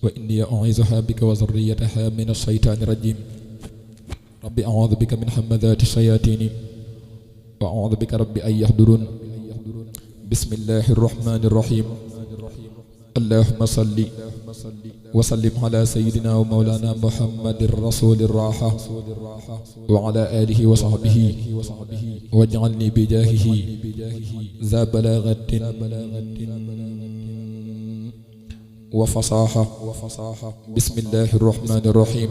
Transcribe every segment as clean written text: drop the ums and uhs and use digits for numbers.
وإني أعيذها بك وذريتها من الشيطان الرجيم ربي أعوذ بك من همذات الشياطين وأعوذ بك ربي أن يحضرون بسم الله الرحمن الرحيم اللهم صل وسلم على سيدنا ومولانا محمد الرسول الراحة وعلى آله وصحبه واجعلني بجاهه ذا بلاغة وفصاحة بسم الله الرحمن الرحيم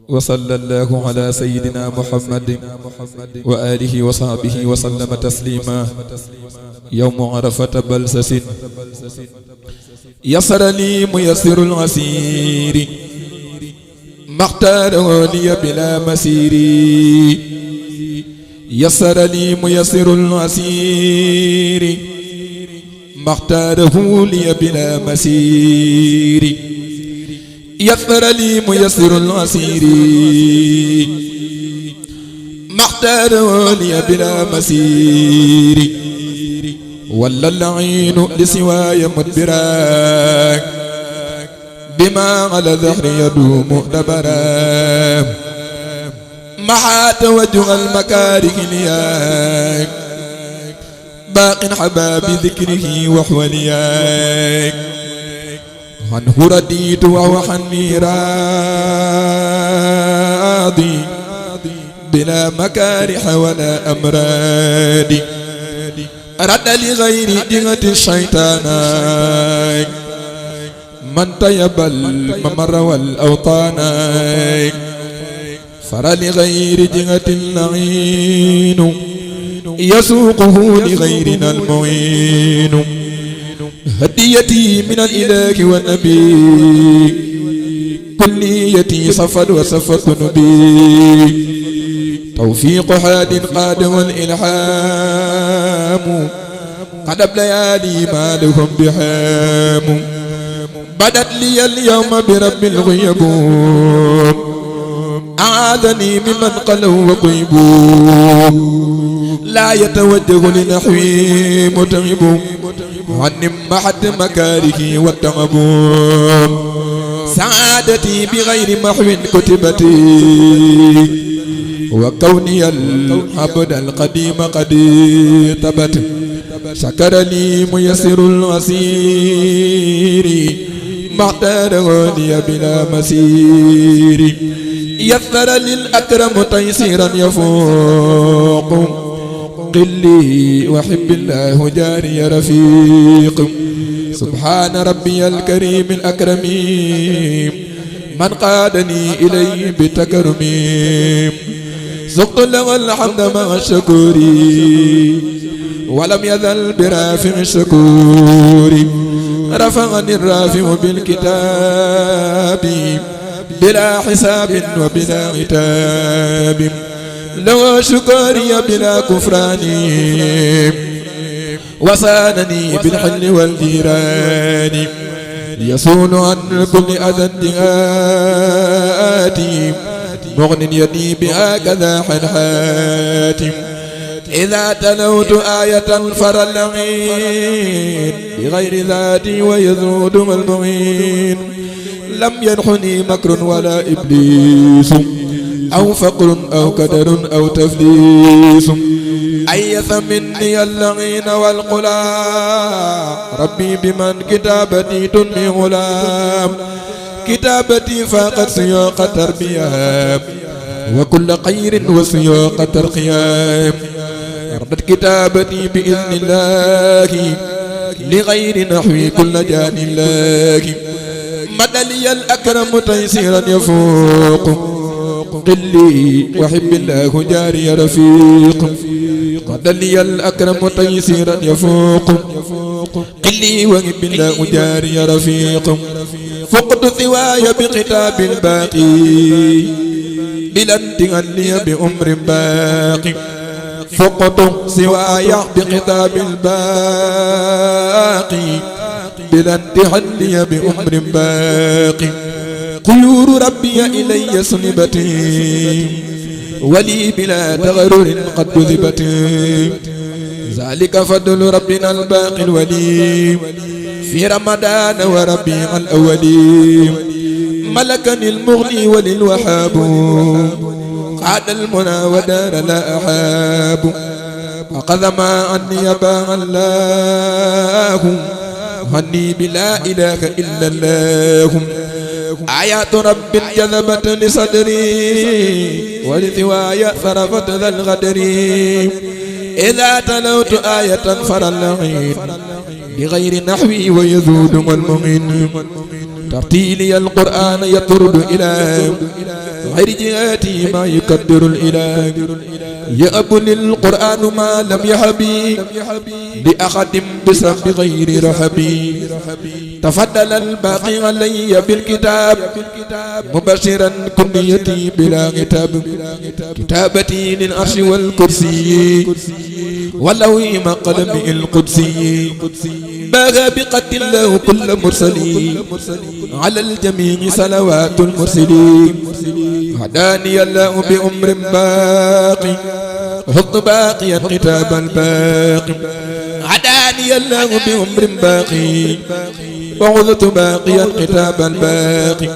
وصلى الله على سيدنا محمد وآله وصحبه وسلم تسليما يوم عرفة بلسس يسر لي ميسر العسير ما اختاره لي بلا مسير يسر لي ميسر العسير ما اختاره لي بلا مسير يسر لي ميسر العسير ما اختاره لي بلا مسير ولا اللعين لسواي مدبرا بما على ظهر يدوم دبرا محا توجه المكاره لياك باق حباب ذكره وحولياك عنه رديت وهو حني راضي بلا مكارح ولا أمراض رد لغير دغة الشيطان من طيب الممر والأوطان فر لغير دغة اللعين يسوقه لغيرنا المعين هديتي من الإله والنبي كليتي صفد وصفت نبي توفيق حاد قاد والإلحام قد ليالي ما لهم بحام بدت لي اليوم برب الغيبون أعاذني ممن قلوا وقيبوا لا يتوجه لنحوي متعب عن محد مكاره والتعب سعادتي بغير محو كتبتي وكوني العبد القديم قد ثبت شكر لي ميسر العسير ما اختاره لي بلا مسير يسر للأكرم تيسيرا يفوق قلي وحب الله جاري رفيق سبحان ربي الكريم الأكرم من قادني إليه بتكرم زقت له الحمد مع الشكور ولم يزل برافع الشكور رفعني الرافع بالكتاب بلا حساب وبلا عتاب لو شكري بلا كفران وسانني بالحل والجيران يصون عن كل أذى الدهاتي مغن يدي بهكذا حنحاتم إذا تلوت آية فر اللعين بغير ذاتي ويذود المعين لم ينحني مكر ولا إبليس أو فقر أو كدر أو تفليس أيث مني اللعين والقلا ربي بمن كتابتي تنمي غلام كتابتي فاقت سياق تربية وكل خير وسياق ترقية أردت كتابتي بإذن الله لغير نحوي كل جان الله مدلي الأكرم تيسيرا يفوق قلي وحب الله جاري رفيق مدلي الأكرم تيسيرا يفوق قلي وحب الله جاري رفيق فقد ثواي بكتاب الباقي بلا انتهى بأمر باقي فقد سواي بكتاب الباقي بلا انتهى بأمر باقي قيور ربي إلي سلبتي ولي بلا تغرر قد كذبت ذلك فضل ربنا الباقي الولي في رمضان وربيع الأول ملكني المغني وللوهاب قاد المنى ودار لا أحاب أخذ ما عني باع الله هني بلا إله إلا الله آيات رب جذبت لصدري ولثواي صرفت ذا الغدر إذا تلوت آية فر اللعين بغير نحوي ويذود والمغين ترتيلي القرآن يطرد إلى غير جهاتي ما يقدر الإله يأب للقرآن ما لم يحبي بأحد بسر بغير رحبي تفضل الباقي علي بالكتاب مبشرا كنيتي بلا غتاب كتابتي للعرش والكرسي ولوي قلم القدسي باغى بقد الله كل مرسلي على الجميع صلوات المرسلين هداني الله بأمر باقي حط باقيا كتاب الباقي هداني الله بأمر باقي وعذت باقيا كتاب الباقي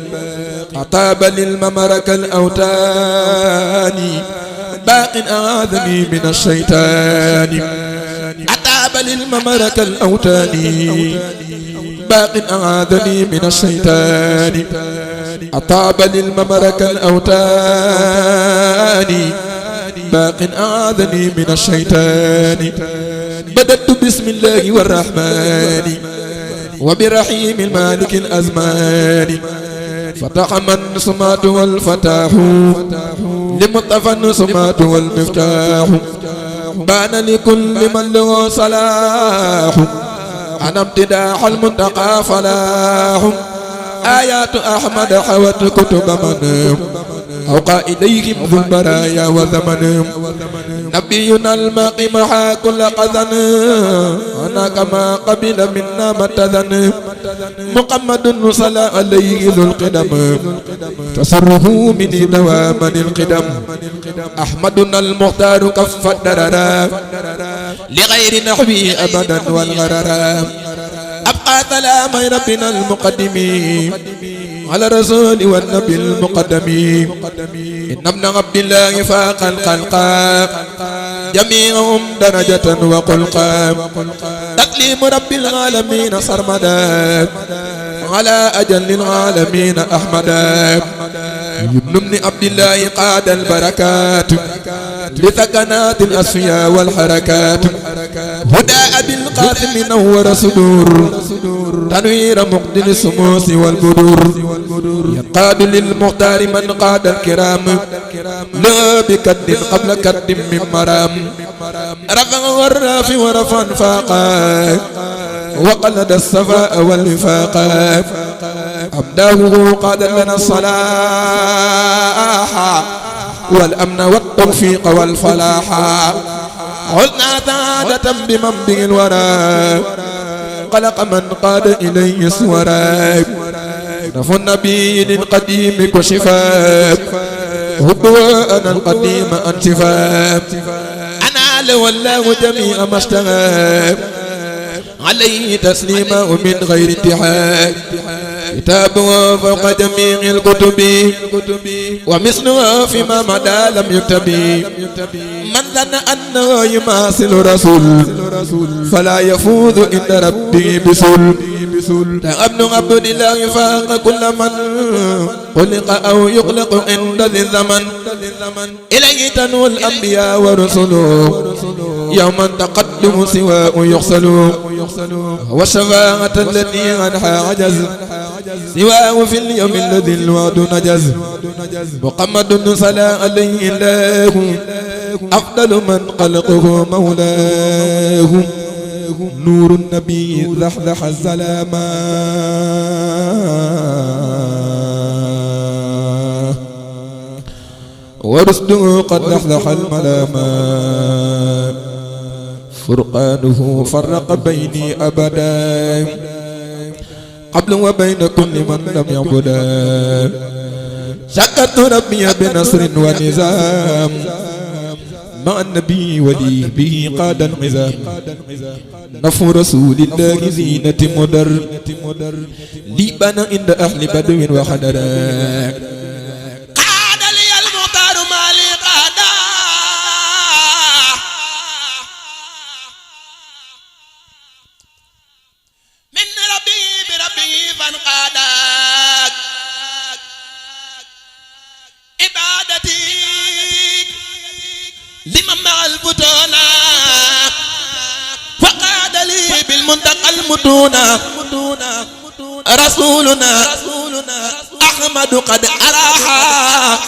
أطاب للممرك الأوتاني باق أعاذني من الشيطان أطاب للممرك الأوتاني باق أعاذني من الشيطان أطاب للممرك الأوتاني باق أعاذني من الشيطان بدأت بسم الله والرحمن وبرحيم المالك الأزمان فتح من سمات والفتاح لمطفى سمات والمفتاح بان لكل من له صلاح أنا امتداح المنتقى فلاح آيات أحمد حوت كتب من أوقع إليهم ذو البرايا وزمن نبينا الماقي محا كل قذن أنا كما قبل منا متذن محمد صلى عليه ذو القدم تسره مني دواما القدم أحمدنا المختار كف الدرر لغير نحوي أبدا والغرر أبقى سلام ربنا المقدم على الرسول والنبي المقدم إن ابن عبد الله فاق الخلق جميعهم درجة وخلقا تكليم رب العالمين سرمدا على أجل العالمين أحمدا ابن عبد الله قاد البركات لثكنات الأصفياء والحركات هدى أبي القاسم نور صدور تنوير مقدل السموس والبدور ينقاد للمختار من قاد الكرام لا بكد قبل كد من مرام رفع والرافع ورفع فاقا وقلد الصفاء والوفاقا أمداه قاد لنا الصلاح والأمن والتوفيق والفلاح عدنا سعادة بمنبع الورى قلق من قاد إليه سورا نفو النبي القديم كشفا هدواءنا القديم أنشفا أنا لولاه جميع ما اشتغى عليه تسليما ومن غير انتحاء كتابه فوق جميع الكتب ومثلها فيما مدى لم يكتب من ظن أنه يماثل رسول فلا يفوز عند ربه بسل ابن عبد الله فاق كل من خلق أو يخلق عند ذي الزمن إليه تنوى الأنبياء ورسله يوما تقدم سواء يغسل والشفاعة التي عنها عجز سواه في اليوم الذي الوعد نجز محمد صلى عليه الله أفضل من خلقه مولاه نور النبي زحزح الظلاما ورشده قد زحزح الملاما فرقانه فرق بيني أبدا قبل وبين كل من لم يعبدا شكرت ربي بنصر ونظام مع النبي ولي به قاد العزام نفو رسول الله زينة مدر لي بنا عند أهل بدو وحدراك قاد لي المختار مالي قادا من ربي بربي فانقادك عبادتي لمن مع الفتونا فقاد لي بالمنتقى المتونا رسولنا أحمد قد أراها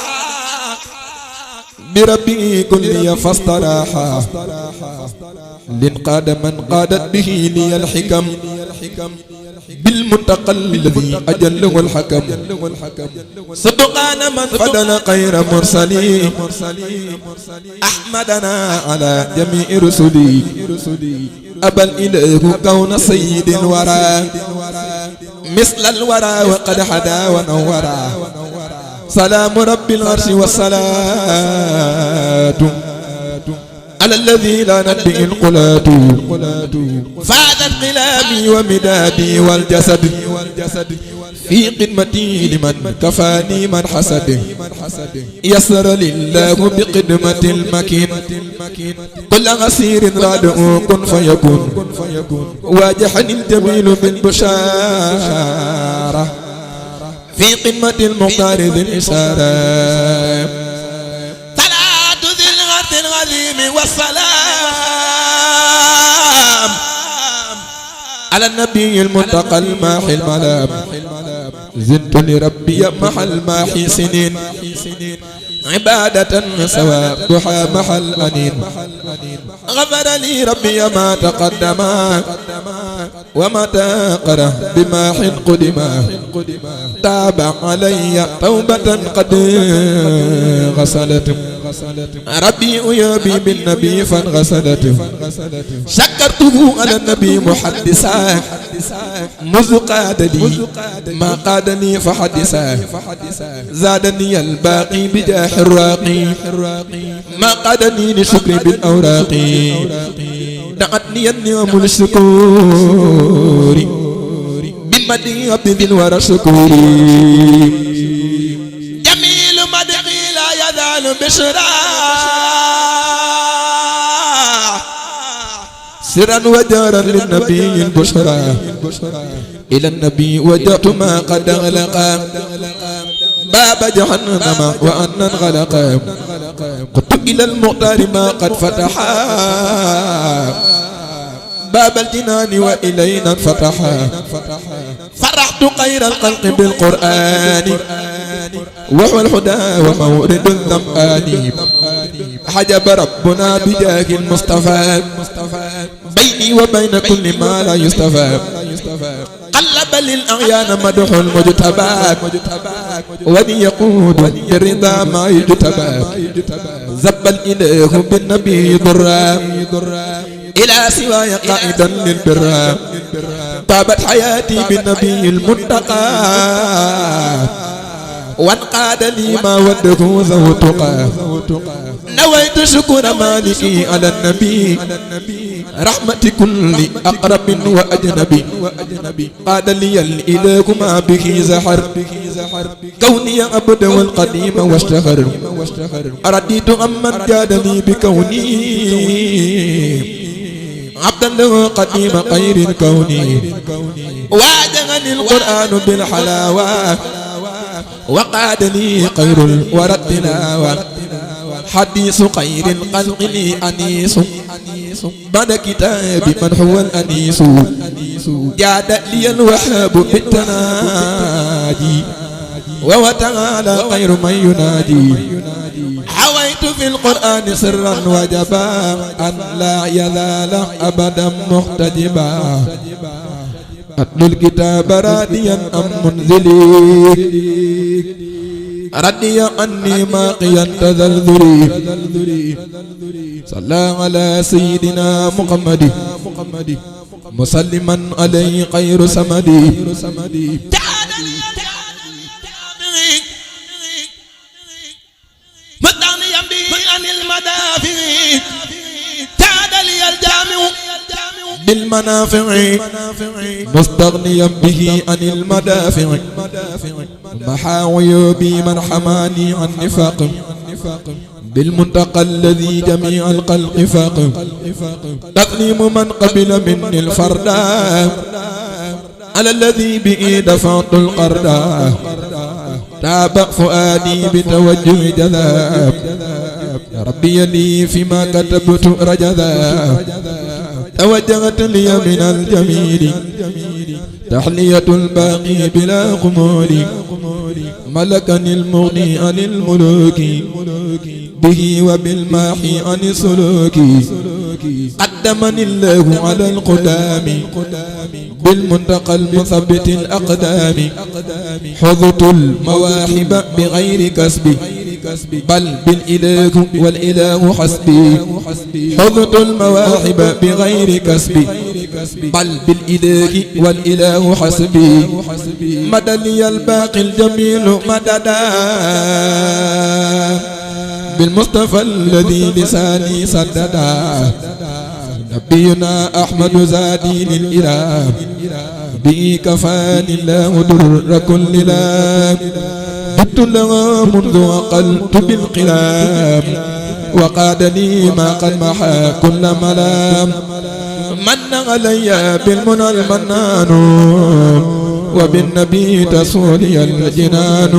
بربي كل فاستراحا لنقاد من قادت به لي الحكم بالمتقى الذي أجله الحكم صدقان من فضل خير مرسلي أحمدنا على جميع رسلي أبى الإله كون سيد الورى مثل الورى وقد حدا ونورا سلام رب العرش والصلاة على الذي لا نبئ القلات فاذت قلامي ومدادي والجسد في قدمتي لمن كفاني من حسد يسر لله بقدمة المكين كل غسير رادع كن فيكون واجحني الجميل بالبشارة في قمة المختار ذي الإشارة والسلام على النبي المنتقى الماحي الملام زدت لربي محل ماحي سنين عبادة ثوابها محل أنين غفر لي ربي ما تقدم وما تأخر بماحي قدما تاب علي توبة قد غسلت ربي أيابي بالنبي فانغسلت شكرته على النبي محدثا مذ قاد لي ما قادني فحدثا زادني الباقي بجاه الراقي ما قادني لشكر بالأوراق دعتني النعم للشكور بمدي عبد ذي الورى شكوري جميل مدعي لا يزال بشرا سرا وجارا للنبي البشرى إلى النبي وجهت ما قد أغلق باب جهنم وأن انغلق قلت إلى المختار ما قد فتح باب الجنان وإلينا انفتح فرحت خير الخلق بالقرآن وهو الهدى ومورد الظمآن حجب ربنا بجاه المصطفى بيني وبين كل ما لا يصطفى قلب للأعيان مدح المجتبى ولي يقود بالرضا ما يجتبى زب الإله بالنبي ضرا إلى سواي قائدا للبر طابت حياتي بالنبي المنتقى وانقاد لي ما وده ذو تقى نويت شكر مالكي على النبي رحمة كل أقرب وأجنبي قاد لي الإله ما به زحر كوني عبد والقديم واشتهر أرديت أمن جادني بكوني عبدا له قديم خير الكون واجهني القرآن بالحلاوة وقاد لي خير الورى التلاوة حديث خير الخلق لي أنيس بعد كتاب من هو الأنيس جاد لي الوهاب بالتناجي وهو تعالى خير من ينادي حويت في القرآن سرا وجبا أن لا يزال أبدا محتجبا أتلو الكتاب راديا أم منزلي ردي عني ماقيا تذلذلي صلى على سيدنا محمد مسلما عليه خير سمدي مدعني يمبي عن المدافع بالمنافع مستغنيا به عن المدافع محا عيوبي من حماني عن نفاق بالمنتقى الذي جميع الخلق فاق تقليم من قبل مني الفردا على الذي به دفعت القردا تاب فؤادي بتوجه جذاب يا ربي لي فيما كتبت رجذا توجهت لي من الجميل تحلية الباقي بلا قمول ملكني المغني عن الملوك به وبالماحي عن السلوك قدمني الله على القدام بالمنتقى المثبت الأقدام حظت المواهب بغير كسب بل بالإله والإله حسبي حظت المواهب بغير كسب بل بالإله والإله حسبي مدى لي الباقي الجميل مددا بالمصطفى الذي لساني سددا نبينا أحمد زادي للإله به كفاني الله در كل لا جدت له منذ أقلت بالقلام وقاد لي ما قد محى كل ملام من علي بالمنى المنان وبالنبي تصولي الجنان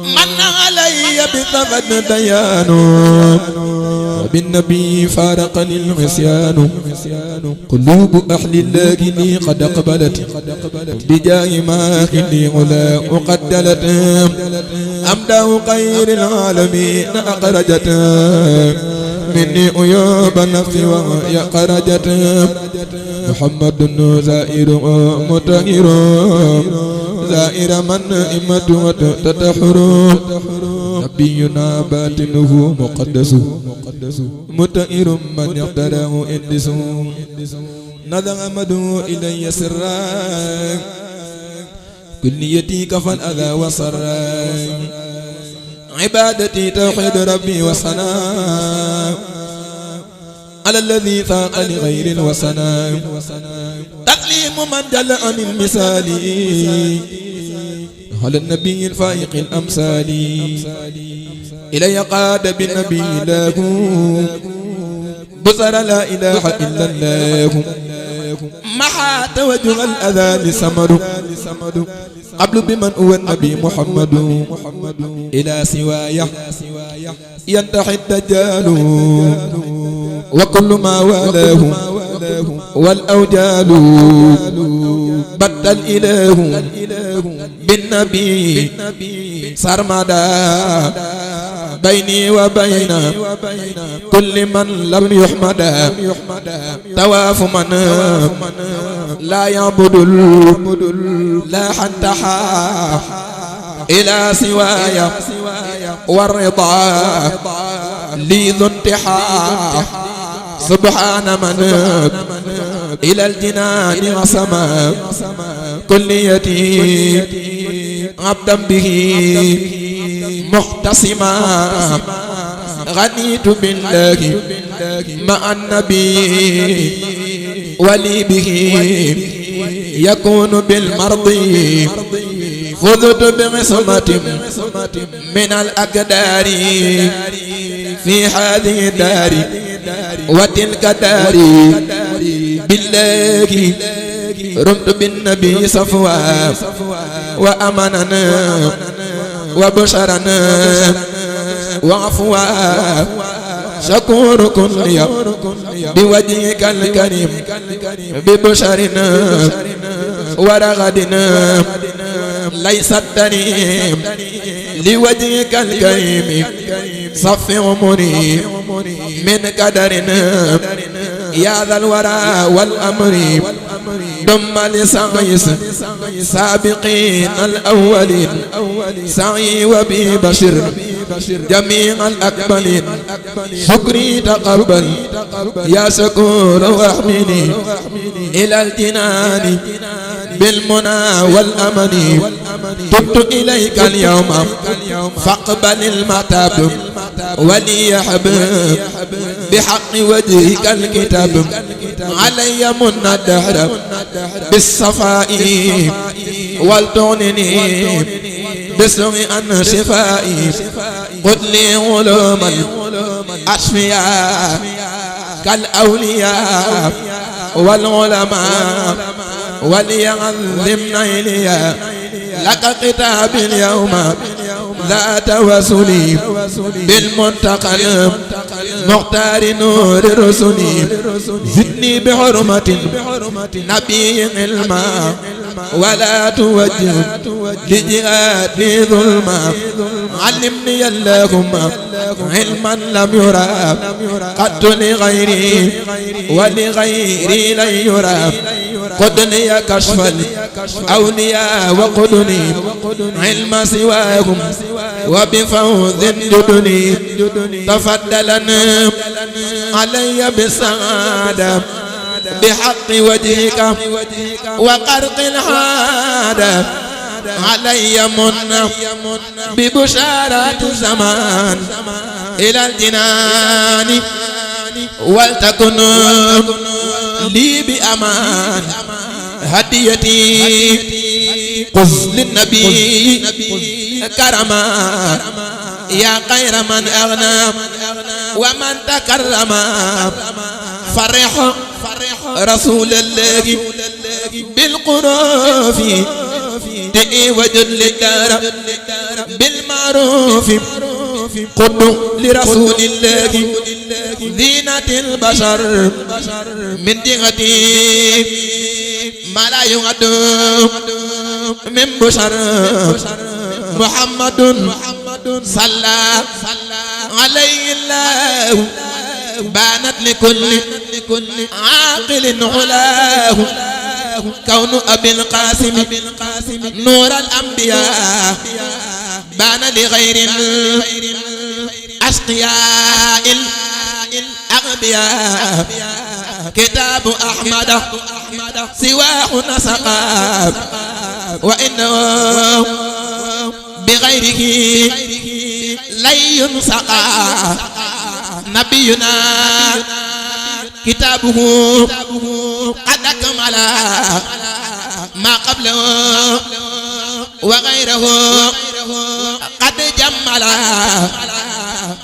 من علي بثبت ديان وبالنبي فارقني العصيان قلوب أهل الله لي قد أقبلت بجاه ما لي علا وقدلت أمداه خير العالمين أخرجت مني عيوب نفسي وهي خرجت محمد زائر مطهر زائر من إمة تتحر نبينا باطنه مقدس مطهر من يقتره إدس نذر مدعو إلي سرا كليتي كفى الأذى وصرا عبادتي توحيد ربي وصنع على الذي فاق لغير الوصنع تقليم من جل عن المثال على النبي الفائق الأمثال إلي قاد بالنبي له بصر لا إله إلا الله محا توجه الأذى لسمد قبل بمن هو النبي محمد إلى سوايا ينتحي الدجال وكل ما والاه والأوجال بد الإله بالنبي سرمدا بيني وبين كل من لم يحمد تواف من لا يعبد لا حنتحا إلى سوايا والرضا لي ذو انتحا سبحان من إلى الجنان وسما كليتي عبدا به محتسما غنيت بالله مع النبي ولي به يكون بالمرضي فذت بعصمة من الأقدار في هذه الدار وتلك دار بالله رمت بالنبي صفوا وأمننا وبشرنا وعفوا شكور كل بوجهك الكريم ببشرنا ورغدنا ليس التريم لوجهك الكريم صف عمري من قدرنا يا ذا الورى والأمر دم لسعيس سابقين الأولين سعي وبي بشر جميع الأكملين شكري تقبل يا شكور واحمني إلى الجنان بالمنى والأمن تبت إليك اليوم فاقبل المتاب وليحب بحق وجهك الكتاب علي من الدهر بالصفاء ولتغنني بسوء عن شفائي قل لي علوما أشفياء كالأولياء والعلماء وليعظم نيليا لك كتاب اليوم لا توسلي بالمنتقى مختار نور رسلي زدني بحرمة نبي علما ولا توجه لجهادي ظلما علمني اللهم علما لم يرى قد لغيري ولغيري لن يرى قدني كشف الأولياء وقدني علم سواهم وبفوز جدني تفضلنا علي بالسعادة بحق وجهك وقرق الحادة علي من ببشارات الزمان إلى الجنان ولتكن لي بأمان هديتي قز للنبي كرما يا خير من أغنى ومن تكرم فرح رسول الله بالقروف تئي وجد للدار بالمعروف قد لرسول الله زينة البشر من جهتي ما لا يعد من بشر محمد صلى عليه الله بانت لكل عاقل علاه كون أبي القاسم نور الأنبياء بان لغير أشقياء الأغبياء كتاب أحمد سواه نسقا وإنه بغيره لن ينسقا نبينا كتابه قد أكمل ما قبله وغيره قد جمل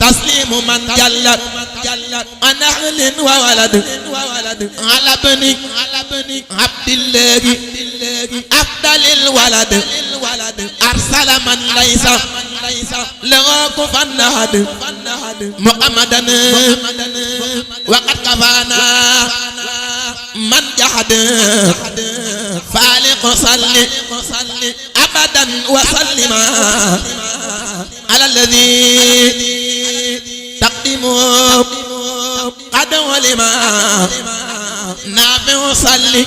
تسليم من جلت عن أهل وولد على ابن عبد الله أفضل الولد أرسل من ليس له كفوا أحد محمدا وقد كفانا من جحد فالق صل أبدا وسلم على الذي تقدمه قد ولما نافع صلي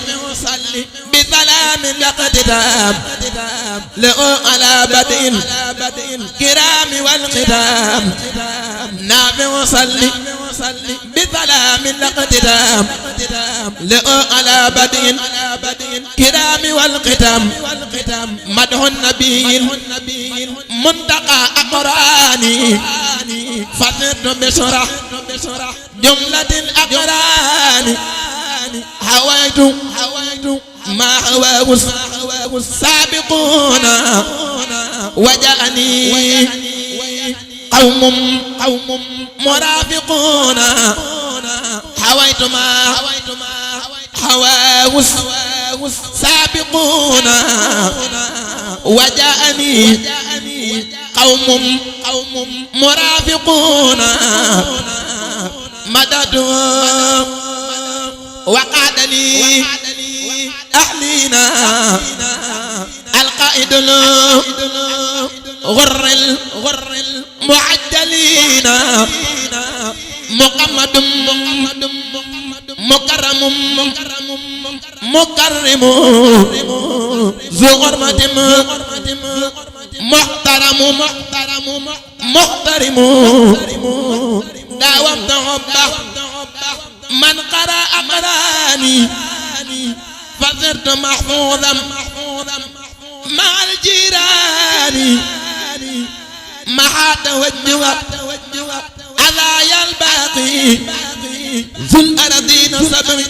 بسلام الاقتدام لأ على بدء الكرام والختام نافع صلي بسلام الاقتدام لأ على بدء الكرام والختام مدح النبي منتقى أقراني فصرت بشرح جملة الأقران هويت ما هواه السابقون وجاءني قوم مرافقون هويت ما هواه السابقون وجاءني قوم مرافقون مددوا وقعد لي أهلنا القائد غر المعجلين محمد مكرم ذو غرمة محترم داومت حبه من قرأ أقراني فصرت محفوظا مع الجيران محا توجه على الباقي ذو الأرضين صبر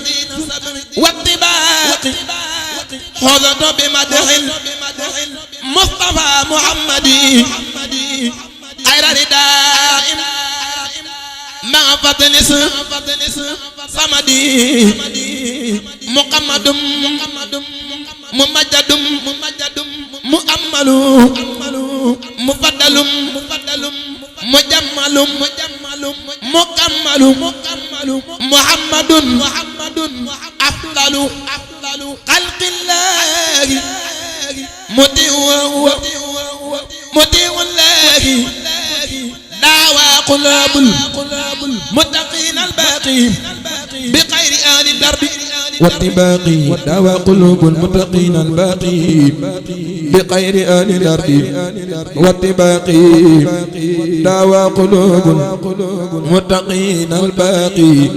والطباق حظت بمدح مصطفى محمد خير رداء مع فضل صمدي محمد ممجد مؤمل مفضل مجمل مكمل محمد أفضل خلق الله مطيع الله دعوى قلوب المتقين الباقي بخير آل الدرب والطباقي دعوى قلوب المتقين الباقي بخير آل الأرض والطباقي دعوى قلوب المتقين الباقي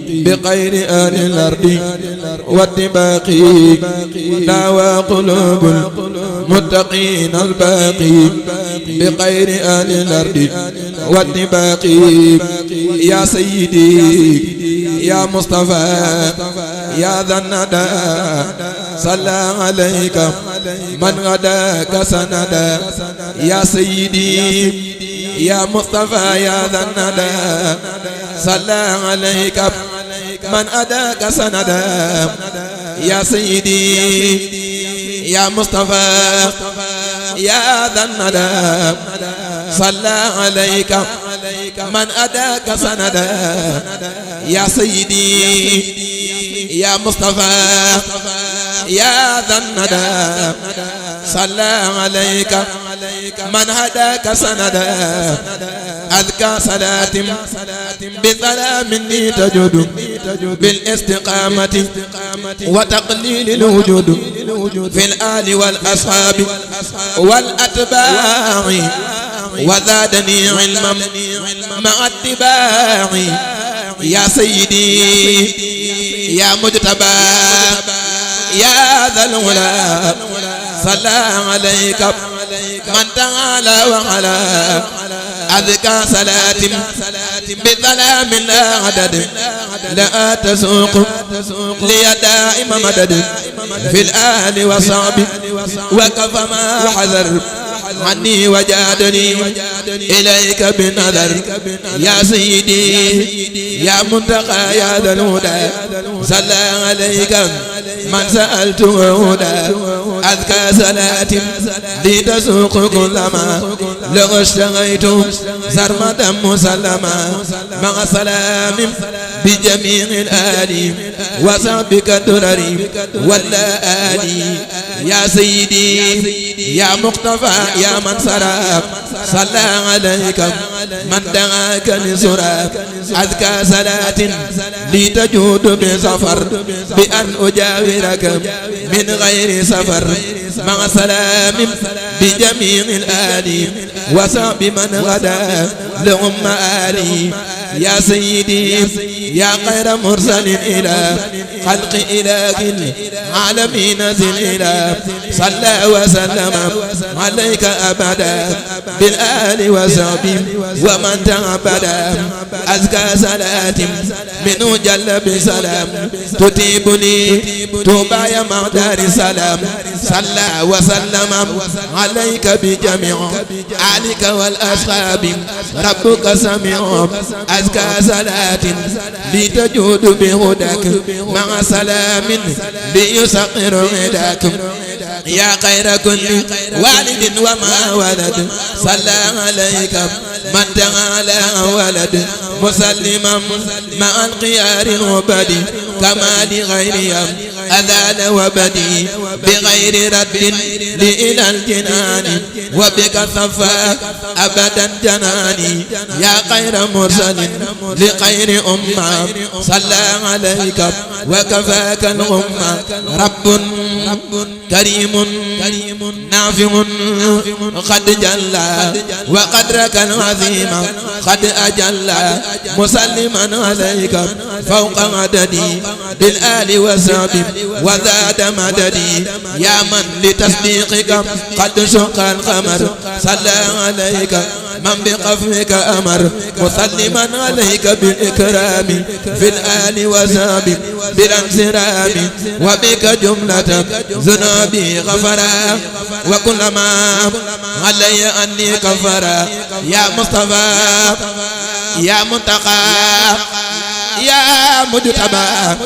بخير آل الأرض والطباقي دعوى قلوب المتقين الباقي بخير آل الأرض والطباقي يا سيدي يا مصطفى يا ذا الندى صلى عليك من غداك سندا يا سيدي يا مصطفى يا ذا الندى صلى عليك من أداك سندا يا سيدي يا مصطفى يا ذا الندى صلى عليك من أداك سندا يا سيدي يا مصطفى يا ذا الندى صلى عليك من هداك سندا أذكى صلاة بسلام تجد بالاستقامة وتقليل الوجود في الآل والأصحاب والأتباع وزادني علما مع اتباعي يا سيدي يا مجتبى يا ذا الغلا صلى عليك من تعالى وعلى أذكى صلاة بسلام لا عدد لا تسوق لي دائم مدد في الآل وصحبه وكفى ما حذر عني وجادني إليك بنظر يا سيدي يا منتقى يا ذا الهدى صلى عليك من سألته هدى أذكى صلاة لتسوق كل ما لو اشتغيت سرمدا مسلما مع سلام بجميع الآل وصحبك الدرر ولا آلي يا سيدي يا مقتفى يا من سرى صلى عليك من دعاك لسرى أذكى صلاة لتجود بسفر بأن أجاورك من غير سفر مع سلام بجميع الآل وصحب من غدا لهم آلي يا سيدي يا خير مرسل إلى خلق إله العالمين زل إله صلى وسلم عليك أبدا بالآل وصحبه ومن تعبدا أزكى صلاة منه جل بسلام تتيبني توبا يا مع السلام صلى وسلم عليك بجميع آلك والأصحاب ربك سميع أزكى صلاة لتجود بهداك مع سلام ليسقر هداك يا خير كل والد وما ولد صلى عليك من تعالى ولد مسلما مع الخيار العبد كما لغيرهم أذان وبدي بغير رد إلى الجنان وبك صفاك أبدا جناني يا خير مرسل لخير أمة صلى عليك وكفاك الأمة رب كريم نافع قد جلى وقدرك العظيم قد أجلى مسلما عليك فوق عددي بالآل وصحبه وزاد مددي يا من لتصديقك قد شق القمر صلى عليك من بقفك أمر مسلما عليك بالإكرام في الآل وزاب بلا انسرام وبك جملة ذنوبي غفرا وكلما علي أني كفرا يا مصطفى يا منتقى يا مجتبى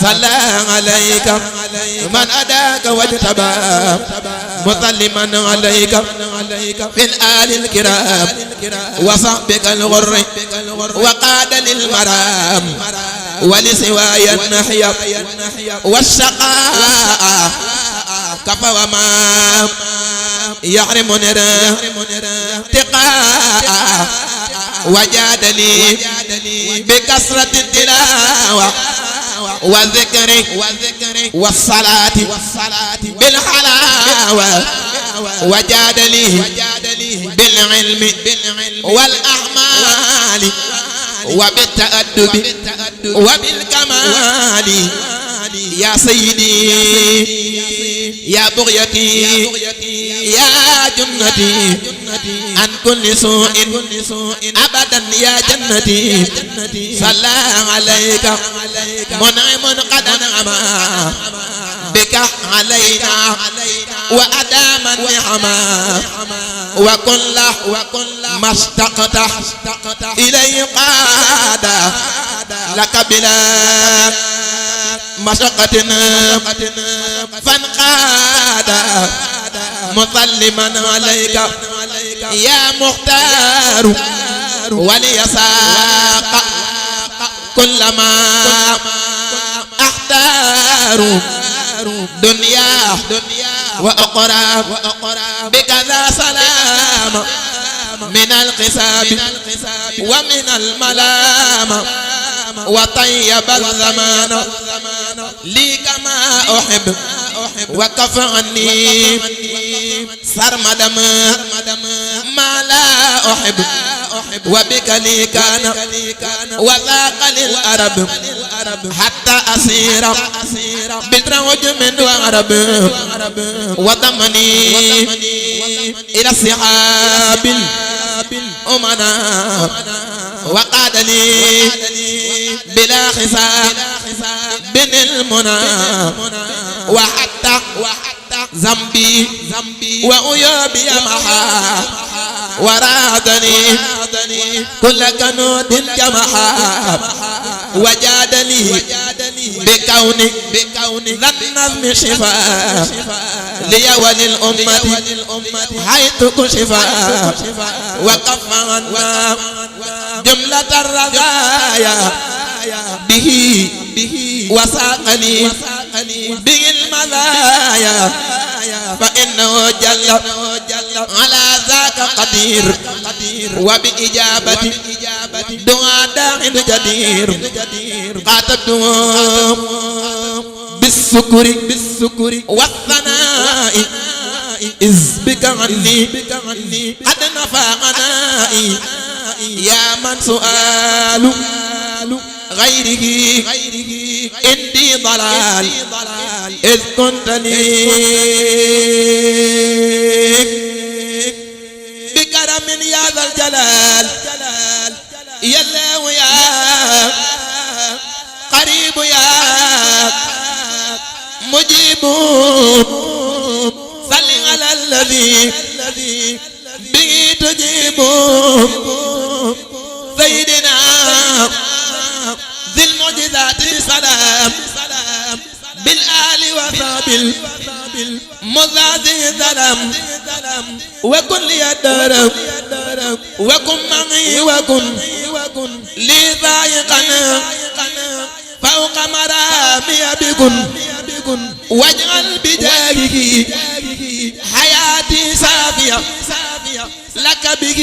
صلى عليك من أداك واجتبى مسلما عليك في الآل الكرام وصحبك الغر وقاد للمرام ولسواي النحيا والشقاء كفى وما يحرمني ارتقاء وجادلي بكسرة التلاوة والذكر والصلاة بالحلاوة وجادلي بالعلم والأعمال وبالتأدب وبالكمال يا سيدي يا بغيتي يا جنتي عن كل سوء أبدا يا جنتي صلى عليك منعم قد نعم بك علينا وأدام النعما وكل ما اشتقت إليه قاد لك بلا مشقة فانقاد مسلما عليك يا مختار وليساق كل ما أختار دنيا وأقرى بكذا سلام من القساب ومن الملام وطيب الزمان لي كما أحب وكف عني سرمدا ما لا أحب وبك لي كان وذاق للأرب حتى أسير بالروج من وعرب وضمني إلى الصحاب الأمنا وقاد لي بلا خساب بن المنى وحتى ذنبي وعيوبي محا ورادني كل كنود جمحا وجادني بكون ذا النظم شفاء لي وللأمة حيث كشفا وكف عنا جملة الرزايا به وساقني به المزايا فإنه جل على ذاك قدير وبإجابة دعاء داع جدير قاتلته بالسكر والثناء إذ بك عني قد نفى غنائي يا من سؤال غيره عندي ضلال إذ كنت لي بكرم يا ذا الجلال يا الله يا قريب يا مجيب صل على الذي به تجيب سيدنا ذي المعجزات سلام بالآل وصحب المزازي سلام وكن لي الدرب وكن معي وكن لي ضايقا فوق مرامي بكن واجعل بجاهه حياتي سافية لك به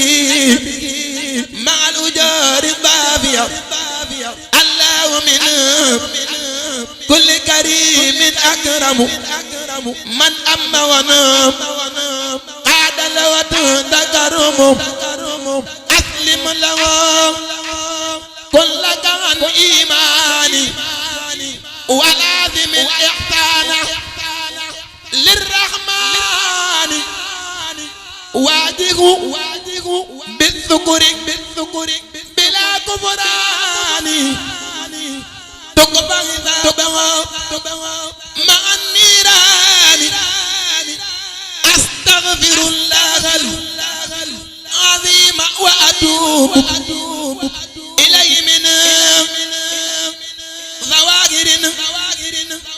مع الأجار الضافية الله من كل كريم أكرم من أما ونام قاد له تكرم أسلم له كلك عن إيماني ولازم الإحسان للرحمن واجه بالذكر بلا كفران تقبل مع النيران أستغفر الله العظيم وأتوب إليه من ظواهر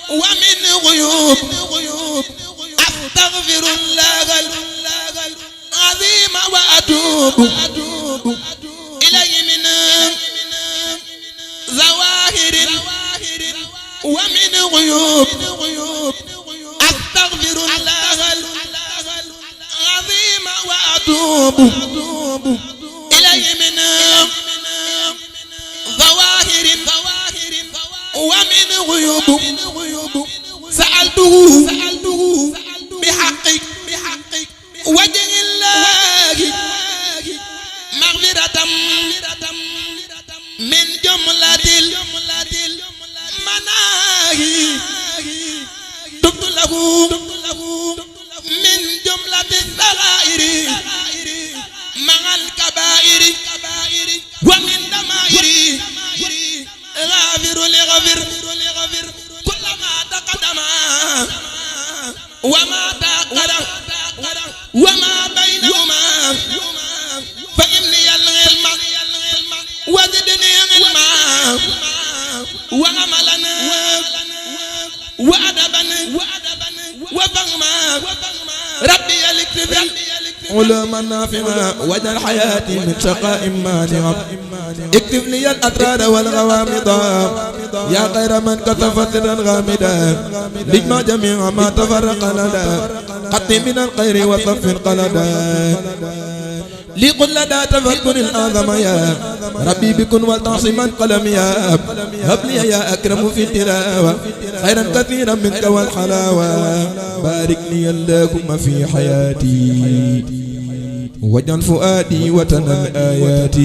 ومن غيوب أستغفر الله العظيم وأتوب إليه من ظواهر ومن غيوب أستغفر الله العظيم وأتوب إليه من ظواهر ومن غيوب سألته بحق وجه الله مغفرة من جملة المناهي تبت له من جملة الصغائر مع الكبائر ومن دمائر غافر لغفر كل ما تقدم وما تأخر وما بينهما فإني العلم وزدني علما وعملا وأدبا وفهما ربي الاكتفاء علوما نافعة واجعل حياتي من شقاء مانعة اكتب لي الأسرار والغوامض يا خير من كتب سرا غامدا لجمع جميع ما تفرق لدى قط من الخير وصف القلدا لقل لدى تفكر الأعظم يا ربي بكن والتعصم القلم يا هب لي يا أكرم في التلاوة خيرا كثيرا منك والحلاوة بارك لي اللهم في حياتي واجعل فؤادي وطن الآيات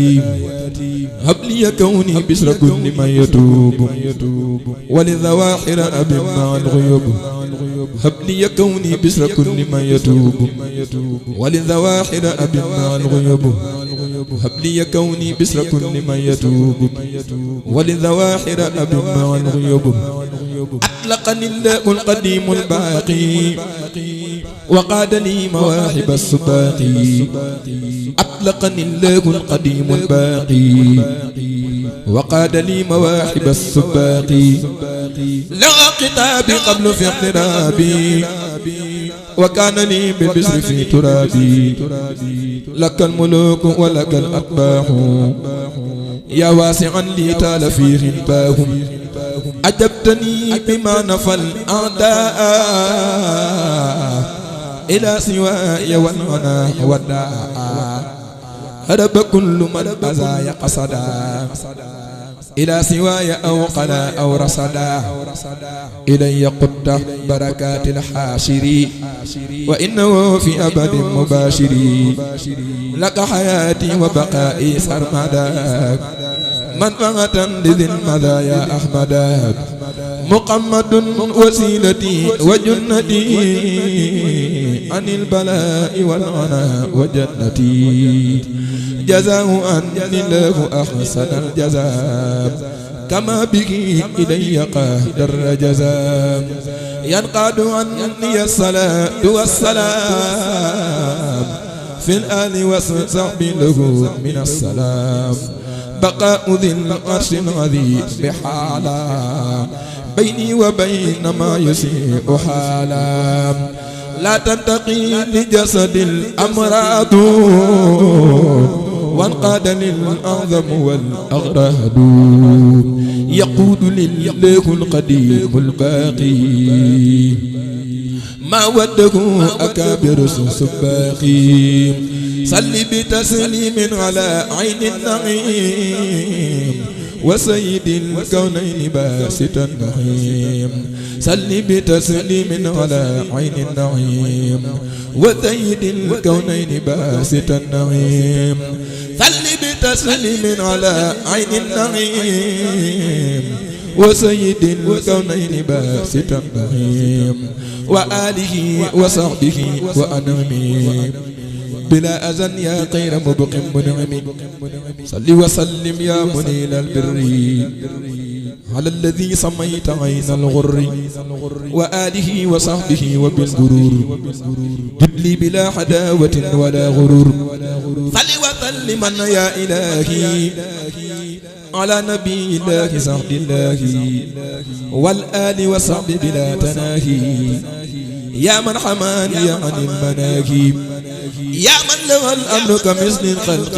هب لي كوني بشر كل من يتوب وللظواهر أبي مع الغيوب هب لي كوني بشر كل من يتوب وللظواهر أبي مع الغيوب هب لي كوني بشر كل من يتوب وللظواهر أبي مع الغيوب أطلقني الله القديم الباقي وقاد لي مواهب السباقي أطلقني الله القديم الباقي وقاد لي مواهب السباقي لغى كتابي قبل في اقترابي وكان لي بالبشر في ترابي لك الملوك ولك الأتباع يا واسعا لي تال في غنباهم أجبتني بما نفى الأعداء إلى سواي والغنى والداء هرب كل من أذى قصدا إلى سواي أو قلا أو رصدا إلي قدت بركات الحاشر وإنه في أبد مباشر لك حياتي وبقائي سرمدا منفعة لذي المذايا أحمدا محمد وسيلتي وجنتي عن البلاء والعناء وجنتي جزاه أني الله أحسن الجزاء كما به إلي قدر جزاء ينقاد عني الصلاة والسلام في الآل والصحب له من السلام بقاء ذي العرش العظيم بحالا بيني وبين ما يسيء حالا لا تنتقي لجسد الأمراض وانقاد للأعظم والأغراض يقود لله القديم الباقي ما وده أكابر سباقي صل بتسليم على عين النعيم وسيد الكونين باسط النعيم صل بتسليم على عين النعيم وسيد الكونين باسط النعيم صل بتسليم على عين النعيم وسيد الكونين باسط النعيم وآله وصحبه وأنعمه بلا أذن يا خير مبق منعم صل وسلم يا منيل البر على الذي سميت عين الغر وآله وصحبه وبالغرور جد لي بلا حداوة ولا غرور صل وسلم يا إلهي على نبي الله صحب الله والآل وصحب بلا تناهي يا من حماني عن المناهي يا من له الأمر كمثل الخلق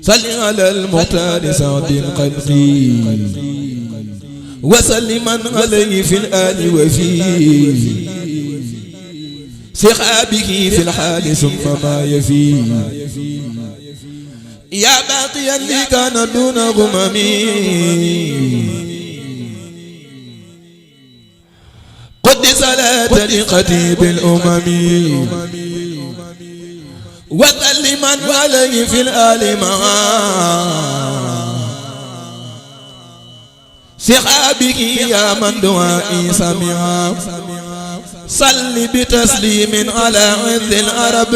صل على المختار سعد الخلق وسلم عليه في الآل وفي سخابه في الحال ثم ما يفي يا باقيا لي كان دون غممي قد صلاة لقتيب الأمم وسلما عليه في الآل معا سخابه يا من دعائي سمعا صل بتسليم على عز العرب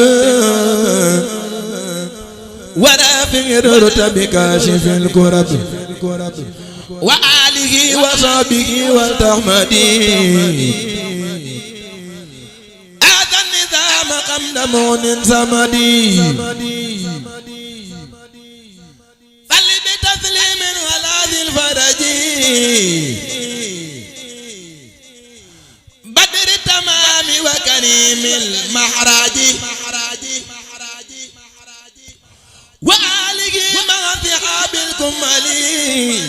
ورافع رتب كاشف الكرب وآله وصحبه والتحمدي هذا النظام قمد مون سمدي صل بتسليم على ذي الفرج بدر التمام وكريم المحراج وآله مع ثحاب الكمالي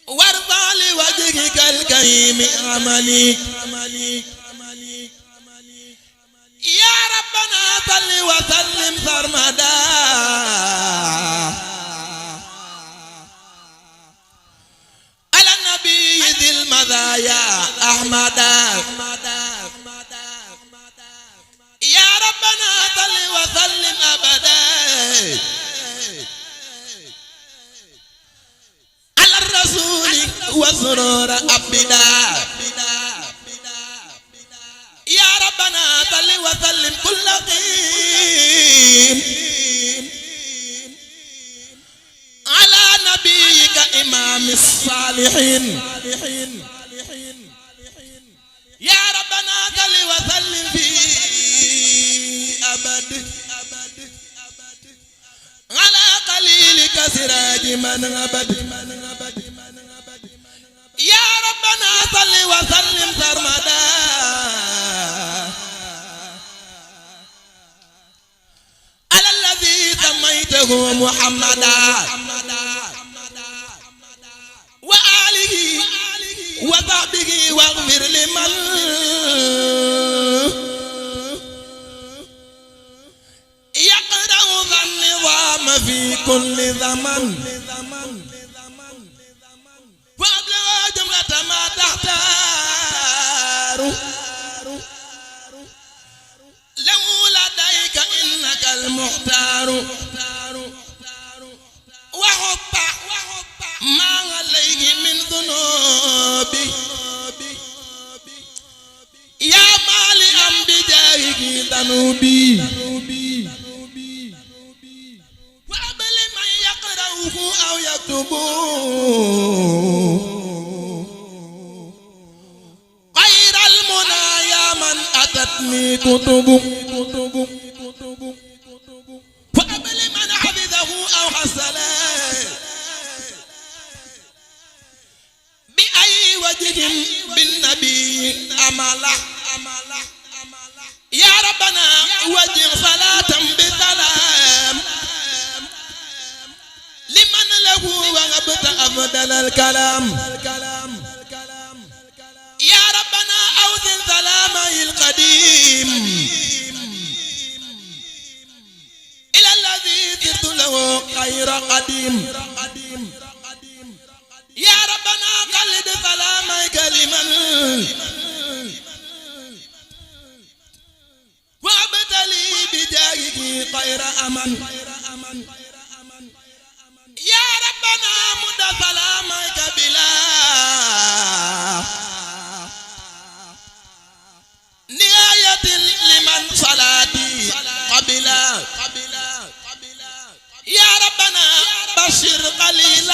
وارضى لوجهك الكريم عملي يا ربنا صل وسلم سرمدا على النبي ذي المزايا أحمدا يا ربنا صل وسلم أبدا على الرسول وسرور أبدا يا ربنا صل وسلم كل قيم على نبيك إمام الصالحين يا ربنا صل وسلم في أبد على قليلك سراج من أبد يا ربنا صل وسلم سرمدا على الذي سميته محمدا وآله وصحبه واغفر لمن يقرأ ذا النظام في كل زمن وأبلغ جملة ما تختار لو لديك إنك المختار وحب ما عليه من ذنوبي يا مالئا بجاهك ذنوبي وقبل من يقرأه أو يكتبه غير المنى يا من أتتني كتبه وقبل من حفظه أو حسنه بأي وجه بالنبي أمله يا ربنا وجه صلاة بسلام لمن له وغبت أفضل الكلام يا ربنا أوزن سلامه القديم إلى الذي سرت له خير قديم يا ربنا قلد سلامك لمن وابتلي بجاهك خير أمن يا ربنا مد سلامك بلا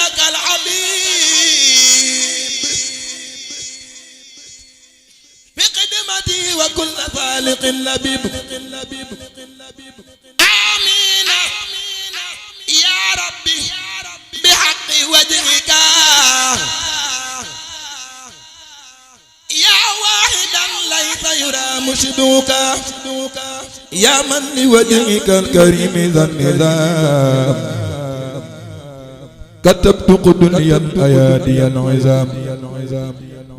لك الحبيب بقدمتي وكل خالق لبيب آمين يا ربي بحق وجهك يا واحدا ليس يرى مشدوك يا من لوجهك الكريم ذا النظام كتبت قدنيا الأيادي العظام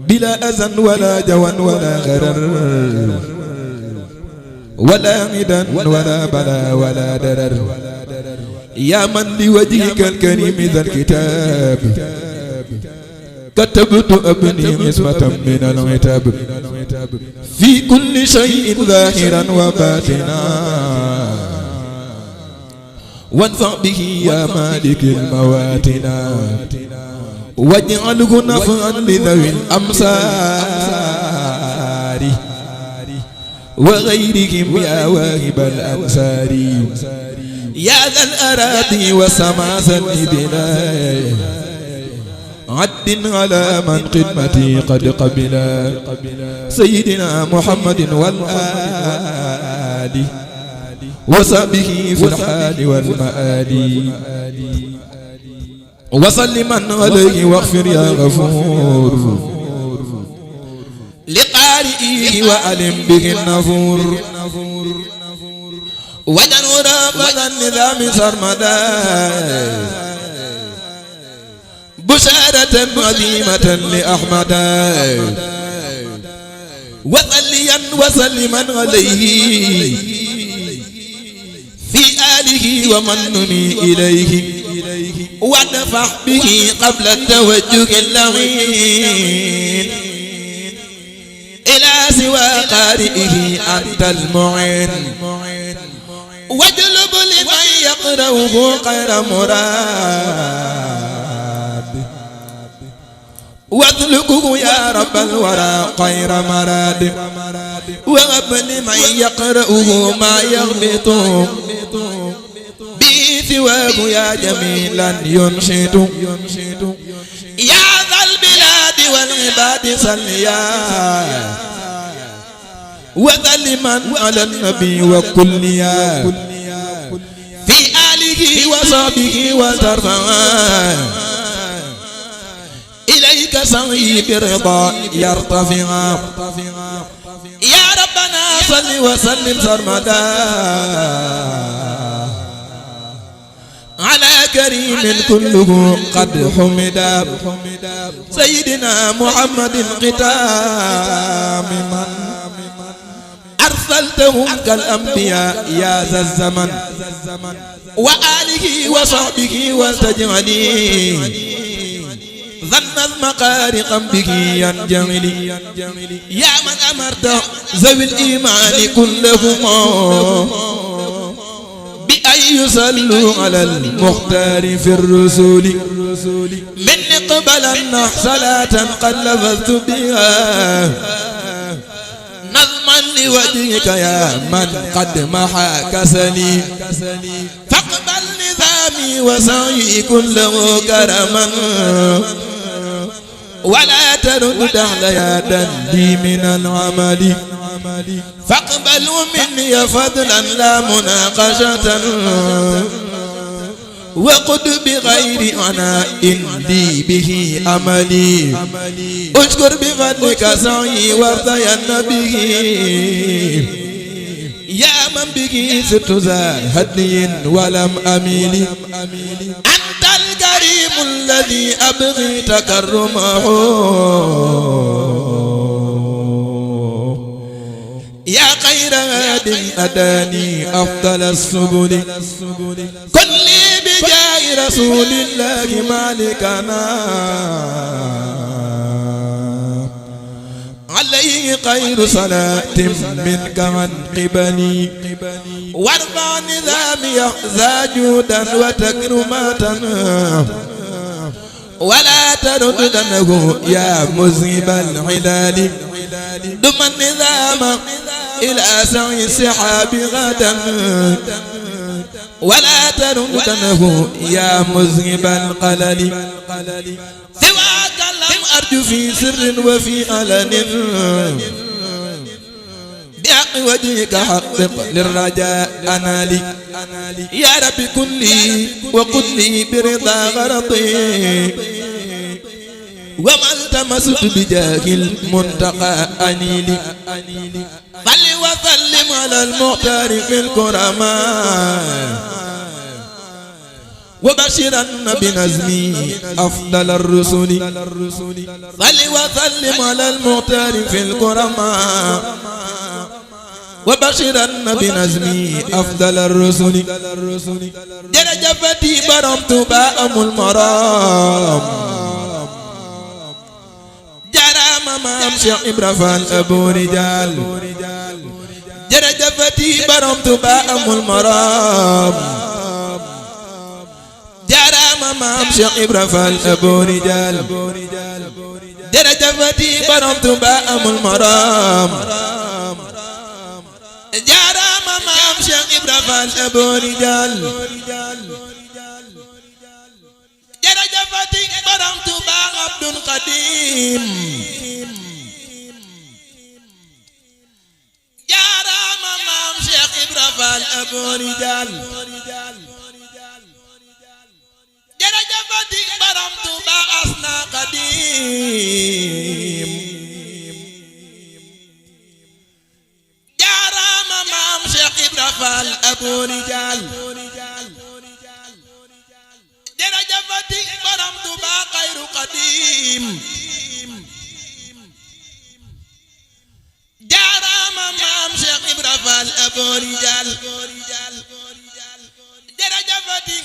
بلا أذى ولا جوى ولا غرر ولا غدا ولا بلا ولا درر يا من لوجهك الكريم ذا الكتاب كتبت أبني عصمة من العتاب في كل شيء ظاهرا وباطنا وانفع به يا مالك المواتنا واجعله نفعا لذوي الأمصار وغيرهم يا واهب الأنصار يا ذا الأراضي والسماء بنا عد على من خدمتي قد قبلا سيدنا محمد والآل وصحبه في الحال والمآل وسلما عليه واغفر يا غفور لقارئه وألم به النفور وجن رافض النظام سرمدا بشارة عظيمة لأحمد وصليا وسلما عليه في آله ومن نمي إليه وادفع به قبل التوجه اللعين إلى سوى قارئه أنت المعين واجلب لمن يقرأه خير مراد واطلقه يا رب الورى خير مراد وهب لمن يقرأه ما يغبط به ثواب يا جميلا ينشد يا ذا البلاد والعباد صليا وسلما على النبي وكليا في آله وصحبه وترفعا إليك سعي برضا يرتفع يا ربنا صل وسلم سرمدا على كريم كله قد حمدا سيدنا محمد ختام من أرسلتهم كالأنبياء يا ذا الزمن وآله وصحبه وتجعلي ظن المقارق به ينجمل يا من أمرت ذوي الإيمان كلهم بأن يصلوا على المختار في الرسول من قبل صلاة قد لفظت بها نظما لوجهك يا من قد محا كسلي فاقبل نظامي وسعي كله كرما ولا ترد على يدي من العمل فاقبل مني فضلا لا مناقشة وقد بغير عناء لي به أملي أشكر بفضلك سعي وارضين به يا من به ست ذا هدي ولم أميل أنت الكريم الذي أبغي تكرمه يا خير هاد أداني أفضل السبل كن لي بجاه رسول الله مالكنا عليه خير صلاة منك من قبلي وارفع نظامي ذا جودا وتكرمات ولا تردنه يا مذهب العلال دم النظام إلى سعي السحاب غدا ولا تردنه يا مذهب القلل سواك لم أرجو في سر وفي علن بحق وجهك حقق للرجاء أنالي يا رب كن لي وقل لي برضا غرضي وما التمست بجاه المنتقى أنيلي صل وسلم على المختار في الكرماء وبشرن بنزمي أفضل الرسل صل وسلم على المختار في الكرماء وبشرن بنزمي أفضل الرسل جرجفتي برمت باءم المرام جرام ما أمشي إبرفان أبو رجال جرجفتي برمت باءم المرام جرام ما أمشي إبرفان أبو رجال جرجفتي برمت باءم المرام جرام ما أمشي إبرفان أبو رجال جرجفتي برمت باء عبد قديم جرام ما أمشي إبرفان أبو رجال جرجفتي برمت باء أسنى قديم جرام ما أمشي إبرفان أبو رجال جرجفتي برمت باء خير قديم جرام ما أمشي إبرفان أبو رجال جرجفتي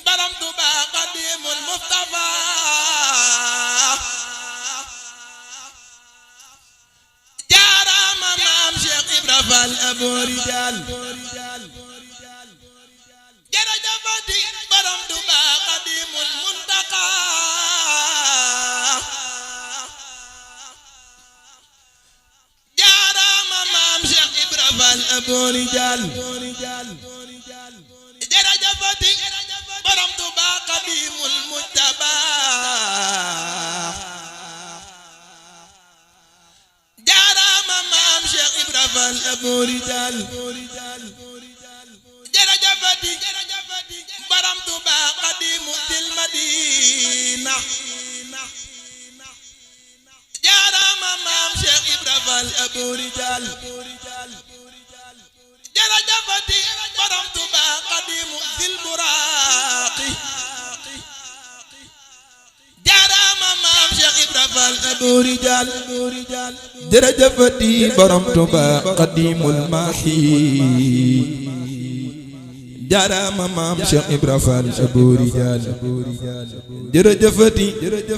برمت باء قديم المصطفى جرام ما أمشي إبرفان أبو رجال جرجفتي برمت باء قديم المنتقى جرام ما أمشي إبرفان أبو رجال جرجفتي برمت باء قديم المجتبى جرام ما أمشي إبرفان أبو رجال جرجفتي برمت باء قديم ذي المدينة جرام ما أمشي إبرفان أبو رجال جرجفتي برمت باء قديم ذي البراق جرام ما أمشي إبرفان أبو رجال جرجفتي برمت باء قديم الماحي جرام ما أمشي إبرفان أبو رجال جرجفتي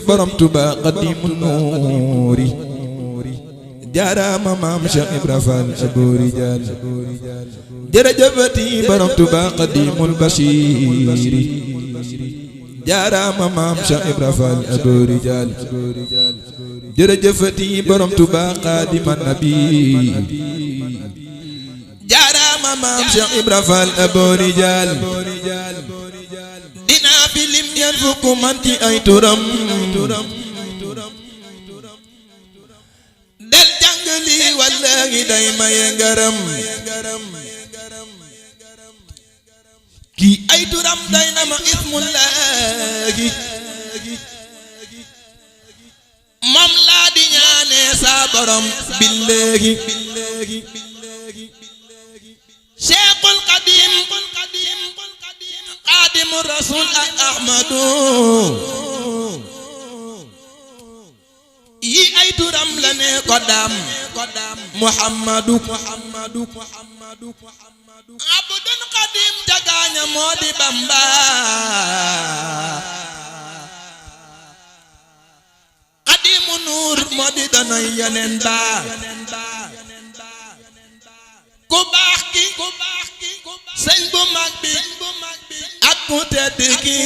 برمت باء قديم النور جرام ما أمشي إبرفان أبو رجال جرجفتي برمت باء قديم البشير جرام ما أمشي إبرفان أبو رجال جرجفتي برمت باء قادم النبي جرام ما أمشي إبرفان أبو رجال دينا بلم ينفق منتي أي ترم دل جنجلي والله دايما ينغرم كي أي ترم دايما اسم الله مم لا دي ñaane sa borom billahi Cheikhul Qadim Qadimu Rasul ak Ahmadu yi ay turam la ne ko dam Muhammadu Abdun Qadim jagaaña moo di Bamba Qadimu Nuur moo di donoy Yonent ba ku baax ki sëñ bu mag bi ak ku tedd ki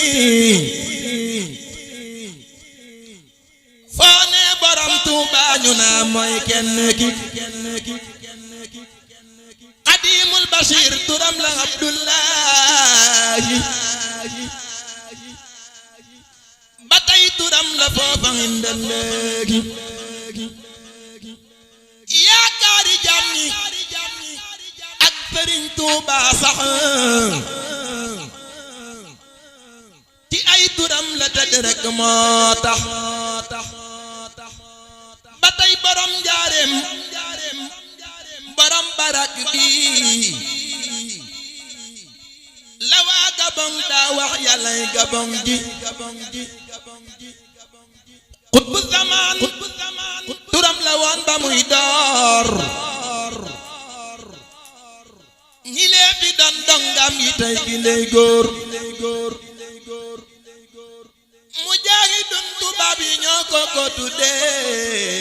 foo ne borom Tuuba ñu naa mooy kenn ki Qadimul Bashir turam la Abdullahi ba turam la foofa inda léegi yaakaari jàmm ñi ak Sëriñ Tuuba sax ci ay turam la tëdd rek moo tax ba tey borom njaareem borom barak bi la waa Gabon daa wax yàllay Gabon ji xutbu zamaan turam la woon ba muy door ñi lee fi doon dongam yi tey gi lay góor mujaahidun tubaab yi ñoo ko tuddee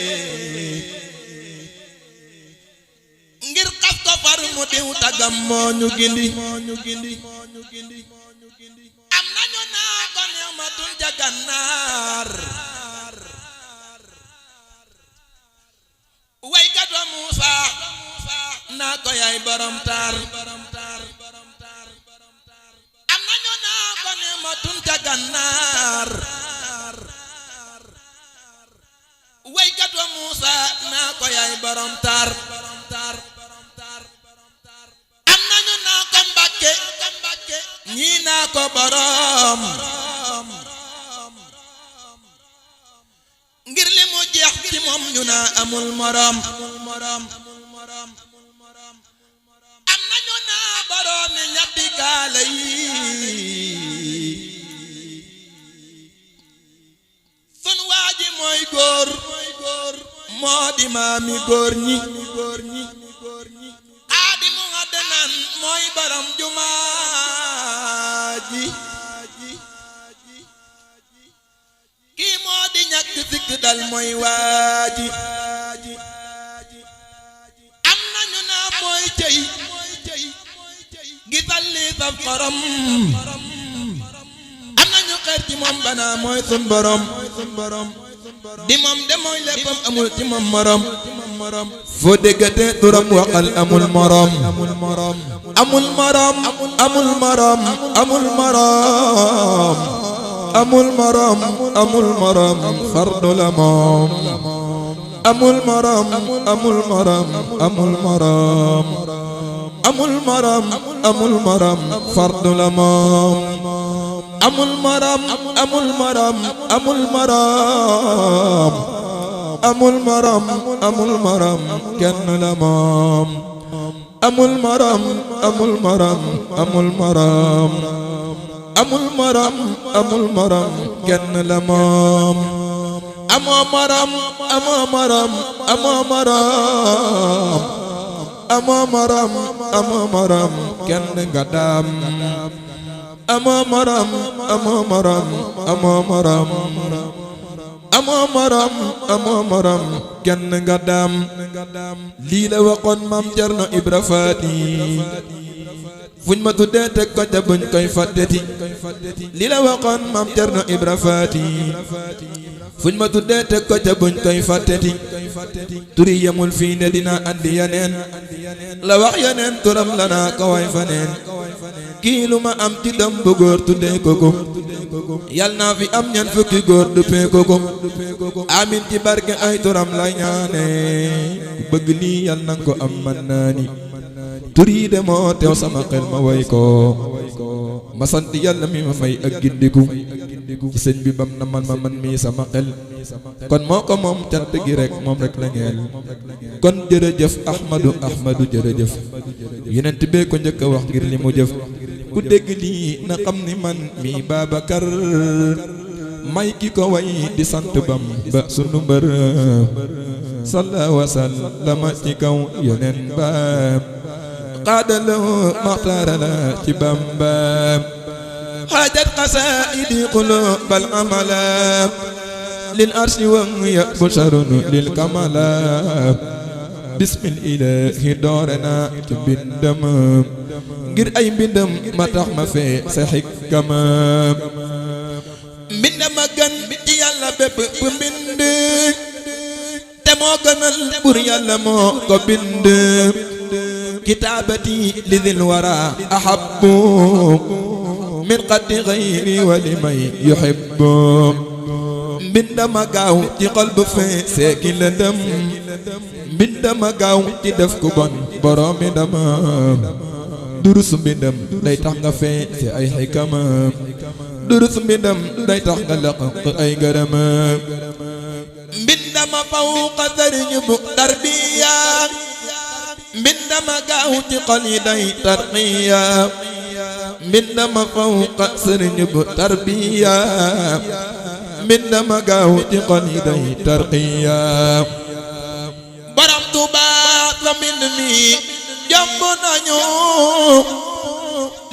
ngir xas ko far mu diw tagam moo ñu gindi am nañu naa ko neexmatun ja Gànnaar waykat wa Muusa naa ko yaay borom taar am nañu naa ko neexmatun ja Gànnaar waykat wa Muusa naa ko yaay borom taar am nañu naa ko Mbàkke ñii naa ko borom ngir li mu jeex ci moom ñu naa amul morom am nañu naa borom mi ñetti kaala yi sun waaji mooy góor moo di maami góor ñi Xaadimu Adnaan mooy borom jumaa ji kii moo di ñàkk sikk dal mooy waaji am nañu naa mooy cey gisal lii saf xorom am nañu xeer ci moom banaa mooy sun borom di moom de mooy léppam amul ci moom morom foo déggate turam waxal amul morom amul morom amul morom amul morom amul morom amul morom amul morom fardu la moom amul morom amul morom amul morom amul morom amul morom fardu la moom amul morom amul morom amul morom amul morom amul morom kenn la moom amul morom amul morom amul morom amul morom amul morom kenn la moom amoo morom amoo morom amoo morom amoo morom amoo morom kenn nga daam amoo morom amoo morom amoo morom amoo morom amoo morom kenn nga daam lii la waxoon maam Cerno Ibra Faati fuñ ma tuddee teg ko ca buñ koy fàtteti lii la waxoon maam Cerno Ibra Faati fuñ ma tuddee teg ko ca buñ koy fàtteti turi yemul fii ne dina andi yeneen la wax yeneen turam la naa ko way faneen kii lu ma am ci dam bu góor tuddee ko ko yal naa fi am ñan fukki góor duppee ko ko amin ci barke ay turam lay ñaane bëgg lii yal nang ko am man naa ni tur yi de moo teew sama xel ma way ko ma sant yàlla mi ma may ak gindiku ci sëñ bi bam na man ma man mii sama xel kon moo ko moom cant gi rek moom rek la ñeel kon jërëjëf Ahmadu Ahmadu jërëjëf yenent bee ko njëkk a wax ngir li mu jëf ku dégg lii na xam ni man mii Babacar may ki ko way di sant bam ba sunu mbër salla wa sallama ci kaw yeneen baam qaadalahu maxtaara la ci bambaam xaajat qasaidi qulubal amala lil arsi wa ya busharun lil kamala bismil ilahi doore na ci mbindam ngir ay mbindam ma tax ma fee sa xikama mbindam a gën ci yàlla bépp bu mbind te moo gënal bur yàlla moo ko bind kitaabati li dil wara ahabbu min qatti ghayri wa li may yuhibbu mbindama gaaw ci xol bu feesee ki lëndëm mbindama gaaw ci def ku bon boroomi dama durus mbindam day tax nga feese ay xikama durus mbindam day tax nga laq ay gërëma mbindama fawqa sëriñ bu tarbiya mbindama gaaw ci xol yi day tarqiya mbindama fawqa sëriñ bu tarbiya mbindama gaaw ci xol yi day tarqiya borom Tuubaa sa mbind mi jomb nañu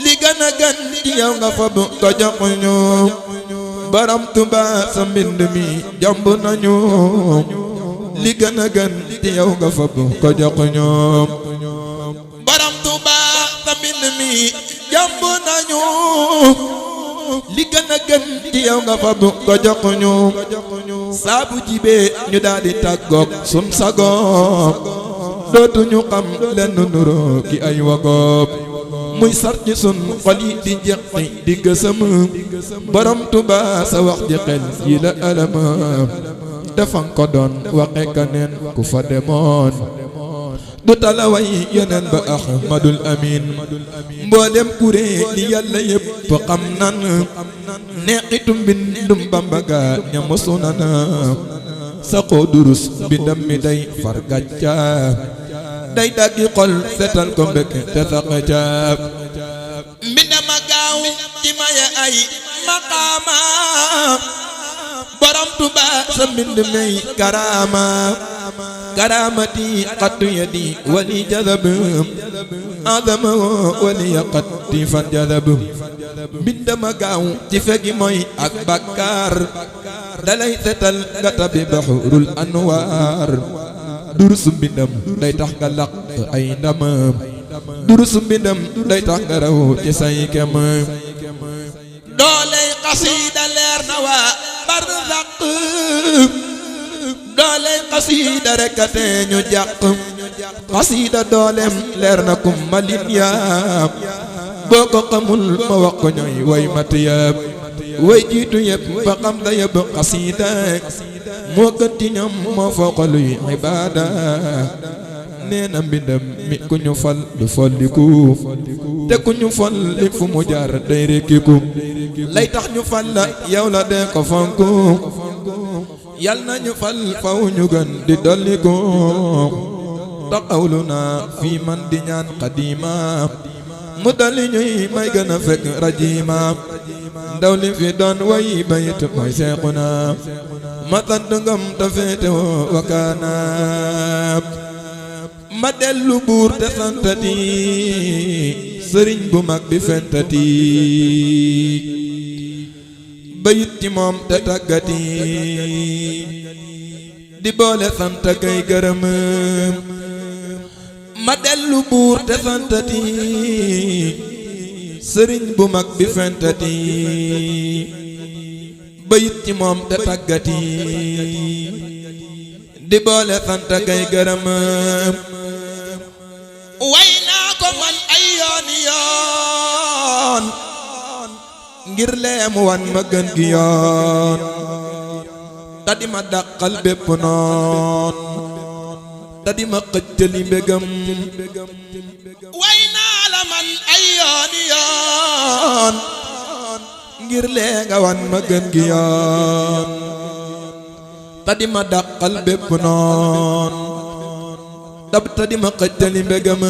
li gën a gën ci yow nga fab ko jox ñu borom Tuubaa sa mbind mi jomb nañu li gën a gën ci yow nga fab ko jox ñu borom Tuubaa sa mbind mi jomb nañu li gën a gën ci yow nga fab ko jox ñu saabu jibee ñu daal di tàggoog sun sagoog dootuñu xam lenn nuroo ki ay wagoob muy sar ci sun xol yi di jeqi di gësëm borom Tuubaa sa wax ji xel yi la alama defan ko doon waxe kaneen ku fa demoon du talaway yeneen ba Ahmadul Amin mboolem kuré li yàlla yépp xam nan neexitu mbindum Bamba ga ñamosu nana sa xoo durus mbindam mi day far gàcca day daggi xol setal ko mbekk te sax caab mbindama gaaw ci maye ay maqaama borom Tuubaa sa mbind may karaama karaamati xattu yadi wali jadab adama wali yaqatti fan jadab mbindama gaaw ci fegi mooy ak bàkkaar dalay setal nga tabi baxurul anwaar durusu mbindam day tax nga laq ay ndamam durusu mbindam day tax nga raw ci say kem dooley xasiida leer na waa barzaq dooley xasiida rekk a tee ñu jàq xasiida dooleem leer na kum malin yaam boo ko xamul ma wax ko ñooy way mat yëpp way jiitu yëpp ba xam da yëpp xasiida moo gën ci ñoom moo fooqaluy ibaada nee na mbindam mi ku ñu fal du folliku te ku ñu folli fu mu jaar day rekkiku lay tax ñu fal la yow la dee ko fonku yal na ñu fal faw ñu gën di dolliku taxawlu naa fii man di ñaan xadiima mu dolli ñuy may gën a fekk rajiima ndaw li fi doon way bayit mooy Seexuna ma sant ngam ta féete woo wakaanaab ma dellu buur te santati sëriñ bu mag bi fentati bayit ci moom te tàggati di boole sant kay gërëm ma dellu buur te santati sëriñ bu mag bi fentati bayit ci moom te tàggati di boole sant kay gërëm way naa ko man ay yooni yoon ngir leemu wan ma gën gi yoon ta di ma dàqal bépp noon ta di ma xëccali mbégam way naa la man ay yooni yoon ngir lee nga wan ma gën gi yoon ta di ma dàqal bépp noon ta di ma xëccali mbégam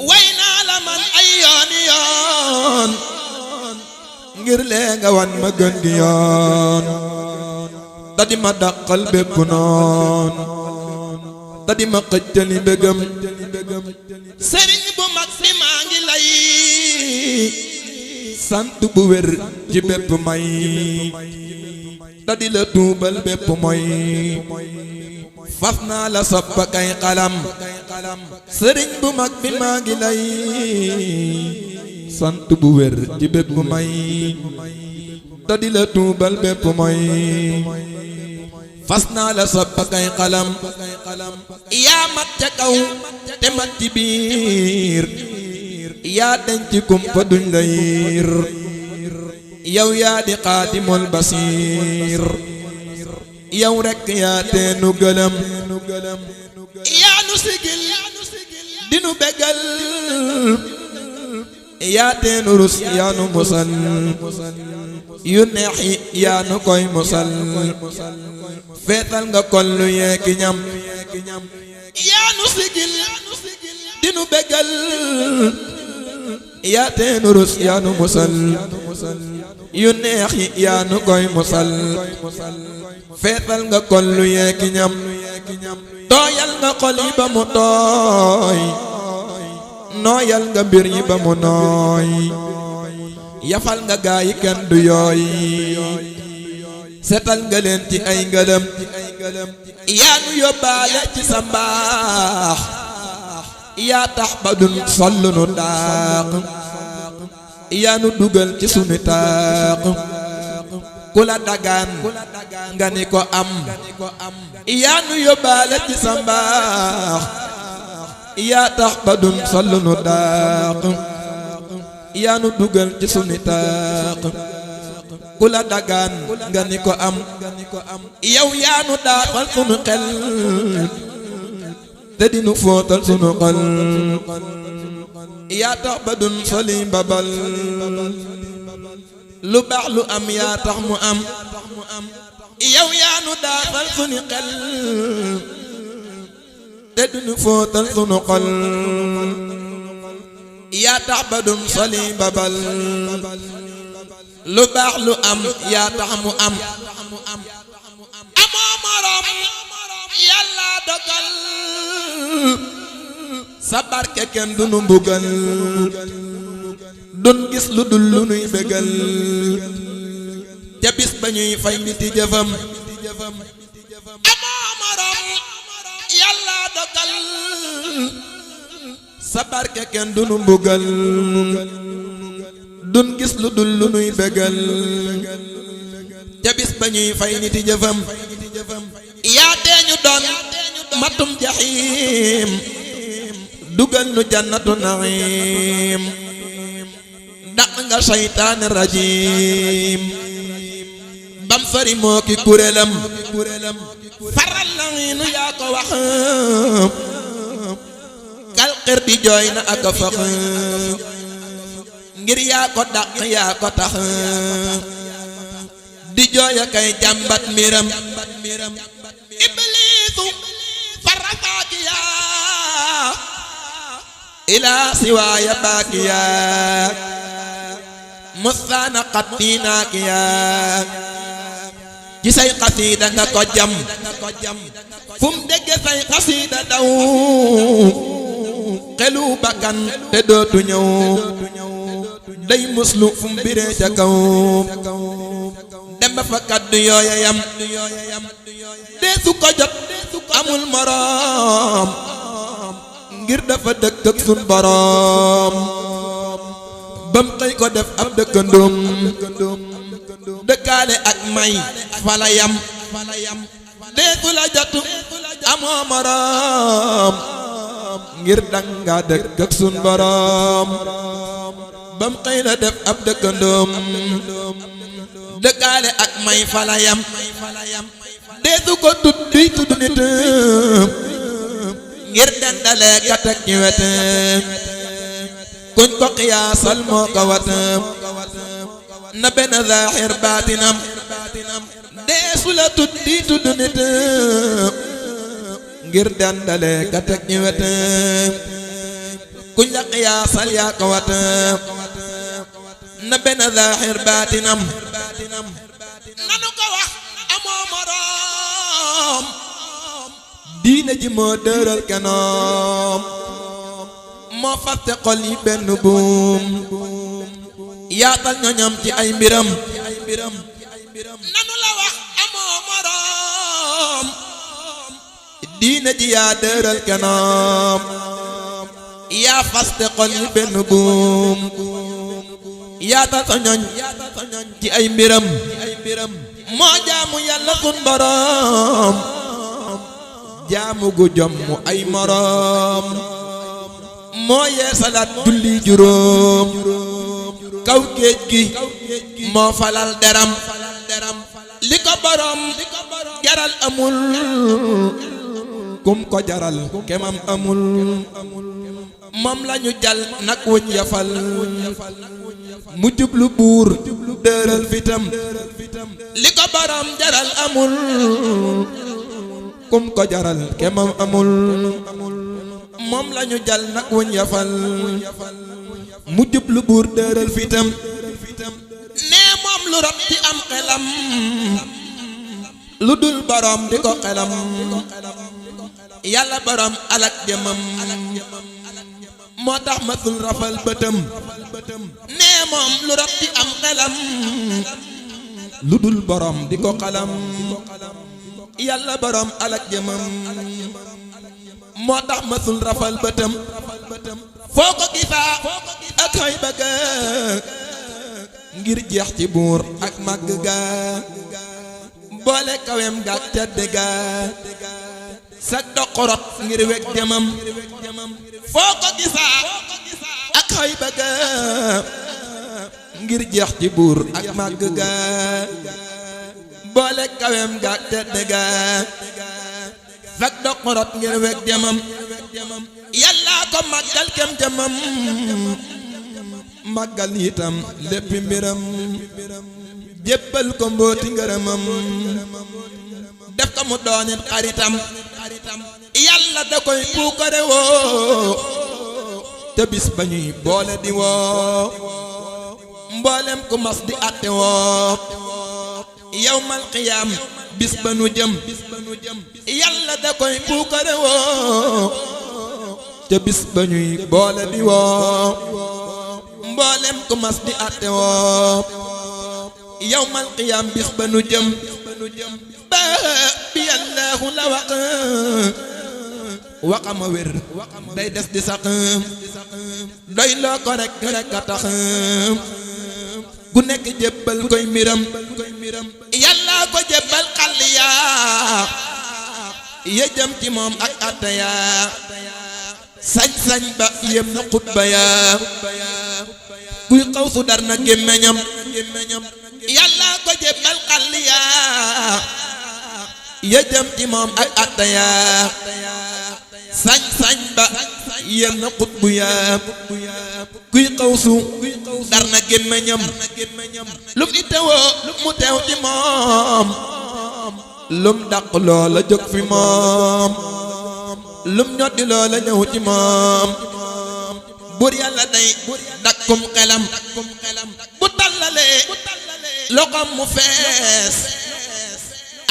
way naa la man ay yooni yoon ngir lee nga wan ma gën gi yoon ta di ma dàqal bépp noon ta di ma xëccali mbégam sëriñ bu mag bi maa ngi lay sant bu wér ci bépp may ta di la tuubal bépp moy faf naa la soppa kay xalam sëriñ bu mag bi maa ngi lay sant bu wér ci bépp may ta di la tuubal bépp moy fas naa la soppa kay xalam yaa mat ca kaw te mat ci biir yaa denc kumpa duñ la yiir yow yaa di xaadimul basiir yow rekk yaa teenu gëlëm yaa nu sigil dinu bégal yaa teenu rus yaa nu musal yu neex yi yaa nu koy musal feetal nga kollu yeeki ñam yaa nu sigil dinu bégal yaa teenu rus yaa nu musal yu neex yi yaa nu koy musal feetal nga kollu yeeki ñam tooyal nga xol yi ba mu tooy nooyal nga mbir yi ba mu nooy yafal nga gaa yi kenn du yooy setal nga leen ci ay ngëlëm yaa nu yóbbaale ci sa mbaax yaa tax ba dun sollu nu daaq yaa nu dugal ci sunu taax ku la dagaan nga ni ko am yaa nu yóbbaale ci sa mbaax yaa tax ba dun sollu nu daaq yaa nu dugal ci sunu taax ku la dagaan nga ni ko am yow yaa nu daaxal sunu xel te dinu fóotal sunu xol yaa tax ba dun soli mbabal lu baax lu am yaa tax mu am yow yaa nu daaxal sunu xel te dinu fóotal sunu xol yaa tax ba dun soli mbabal lu baax lu am yaa tax mu am amoo morom yàlla dogal sa barke kenn du nu mbugal dun gis lu dul lu nuy bégal ca bis ba ñuy fay niti jëfam amoo morom yàlla dogal sa barke kenn du nu mbugal dun gis lu dul lu nuy bégal ca bis ba ñuy fay niti jëfam yaa tee ñu doon matum jaxiim dugal nu jannatu naxiim daq nga seytaane rajiim bam fari moo ki kuréelam faral la nu yaa ko wax kal xir di jooy na ak a fax ngir yaa ko daq yaa ko tax di jooy a kay jàmbat miram ibliisu farasaakiya ilaa siwaaya baakiya mustaana qattinaakiya ci say xasiida nga ko jam fum dégge say xasiida daw xelu bakkan te dootu ñëw day muslu fum biree ca kaw dem ba fa kaddu yooya yam deesu ko jot amul moroom ngir dafa dëkk ak sun boroom bam xëy ko def ab dëkkandoom dëkkaale ak may fala yam deesu la jot amoo moroom ngir danga dëkk ak sun boroom bam xëy la def ab dëkkandoom dëkkaale ak may fala yam deesu ko tuddi tudd nit ngir dendale kat ak ci wet kuñ ko xiyaasal moo ko wat na benn zaaxir baatinam deesu la tuddi tudd nit ngir dendale kat ak ci wet kuñ la xiyaasal yaa ko wat na benn zaaxir baatinam nanu ko wax amoo moroom diine ji moo dëral kenoom moo faste xol yi benn buum yaatal ñoñam ci ay mbiram nanu la wax amoo moroom diine ji yaa dëral kenoom yaa faste xol yi benn buum yaatal sa ñoñ ci ay mbiram moo jaamu yàlla sun boroom jaamu gu jom mu ay moroom moo yeesalaat julli juróom kaw géej gi moo falal deram li ko borom jaral amul kum ko jaral kemam amul moom lañu jal nag wuñ yafal mu jublu buur dëral fitam li ko borom jaral amul kum ko jaral kemam amul moom lañu jal nag wuñ yafal mu jublu buur dëral fitam nee moom lu rot ci am xelam lu dul borom di ko xelam yàlla borom alak jëmam moo tax masul rafal bëtam nee moom lu rot ci am xelam lu dul borom di ko xalam yàlla borom alak jëmam moo tax masul rafal bëtam foo ko gisaa ak ay bëgg ngir jeex ci buur ak màgg ga boole kawem gaak tedd ga sa doqorot ngir weg jëmam foo ko gisaa ak ay bëgg ngir jeex ci buur ak màgg ga boole kawem gaak tedd ga sa doqorot ngir weg jëmam yàlla ko màggal kem jëmam màggal itam léppi mbiram jébbal ko mbooti ngërëmam def ko mu doonit xaritam yàlla da koy puukare woo te bis ba ñuy boole di woo mboolem ku mas di àtte woo yawmal qiyaam bis ba nu jëm yàlla da koy puukare woo te bis ba ñuy boole di woo mboolem ku mas di àtte woo yawmal qiyaam bis ba nu jëm ba bi Allahu la waxama wér day des di sax doy loo ko rek a tax ku nekk jébbal koy mbiram yàlla ko jébbal xàll yaa ya jëm ci moom ak àtte yaa sañ-sañ ba yem na xutba yaa kuy xaw su dar na gémmeñam yàlla ko jébbal xàll yaa ya jëm ci moom ak àtte yaa sañ-sañ ba yem na xutbu yaa kuy xaw su dar na gémmeñam lum itewoo mu teew ci moom lum dàq loola jóg fi moom lum ñoddi loola ñëw ci moom buur yàlla day dakkum xelam bu tallalee loxoom mu fees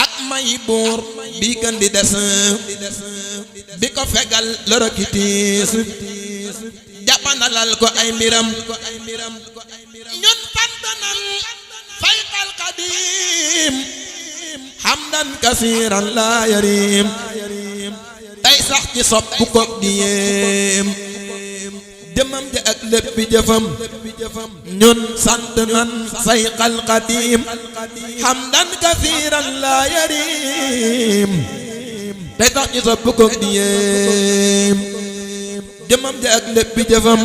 ak may buur bi gën di des di ko fegal lorokitiis jàppandalal ko ay mbiram ñun fantanan fayqal qadim hamdan kasiran la yarim tey sax ci sopp ko di yéem jëmam ja ak léppi jëfam ñun sant nan sayqal qadim hamdan kasiran la yarim tey sax ci sopp ko di yéem jëmam ja ak léppi jëfam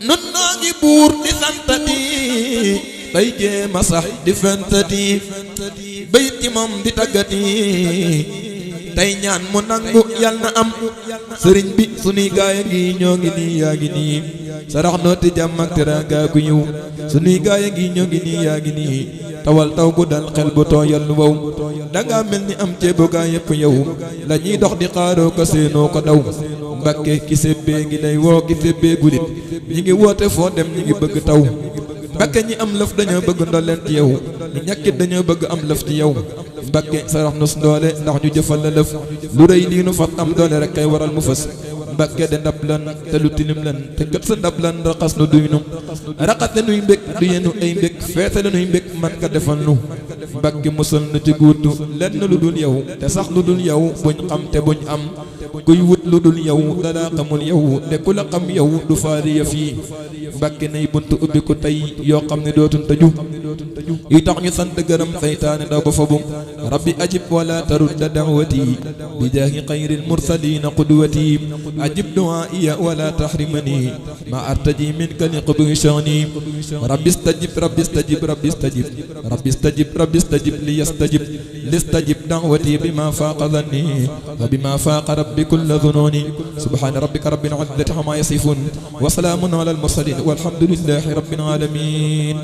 nun noo ngi buur di santati bay jéema sax di fentati bayit ci moom di taggati tey ñaan mu nangu yal na am sëriñ bi sunuy gaaya ngi ñoo ngi nii yaa ngi nii sarax nooti jàmm ak teraanga gu yiw sunuy gaaya ngi ñoo ngi nii yaa ngi nii tawal taw gu dal xel bu tooyal lu wow danga mel ni am ceebu gaa yëpp yow la ñuy dox di xaaroo ko seenoo ko daw Mbàkke ki sébbee ngi lay woo ki sébbee gudit ñi ngi woote foo dem ñi ngi bëgg taw Mbàkke ñi am lëf dañoo bëgg ndolleen ci yow ñi ñàkkit dañoo bëgg am lëf ci yow Mbàkke sarax nu ndoole ndax ñu jëfal la lëf lu rëy lii nu fat am doole rek kay waral mu fës Mbàkke de ndab lan te lu tilim lan te jot sa ndab lan raxas nu duy nu raxas la nuy mbég du yenu ay mbég feete la nuy mbég man ka defal nu Mbàkke musal nu ci guutu lenn lu dul yow te sax lu dul yow buñ xam te buñ am kuy wut lu dul yow dalaa xamul yow te ku la xam yow du faari ya fii Mbàkke nay buntu ubbi ko tey yoo xam ne dootul tëju yi tax ñu sant gërëm saytaane daw ba fabu rabbi ajib wala tarudda da'wati bi jaahi xayril mursaliina qudwati ajib du'aa'iya wala tahrimani ma artaji minka liqbi sha'ni rabbi istajib rabbi istajib rabbi istajib rabbi istajib rabbi istajib liyastajib listajib da'wati bima faaqa dhanni wa bima faaqa rabbi kulla dhununi subhana rabbika rabbil izzati amma yasifun wa salaamun alal mursalin walhamdulillahi rabbil alamin.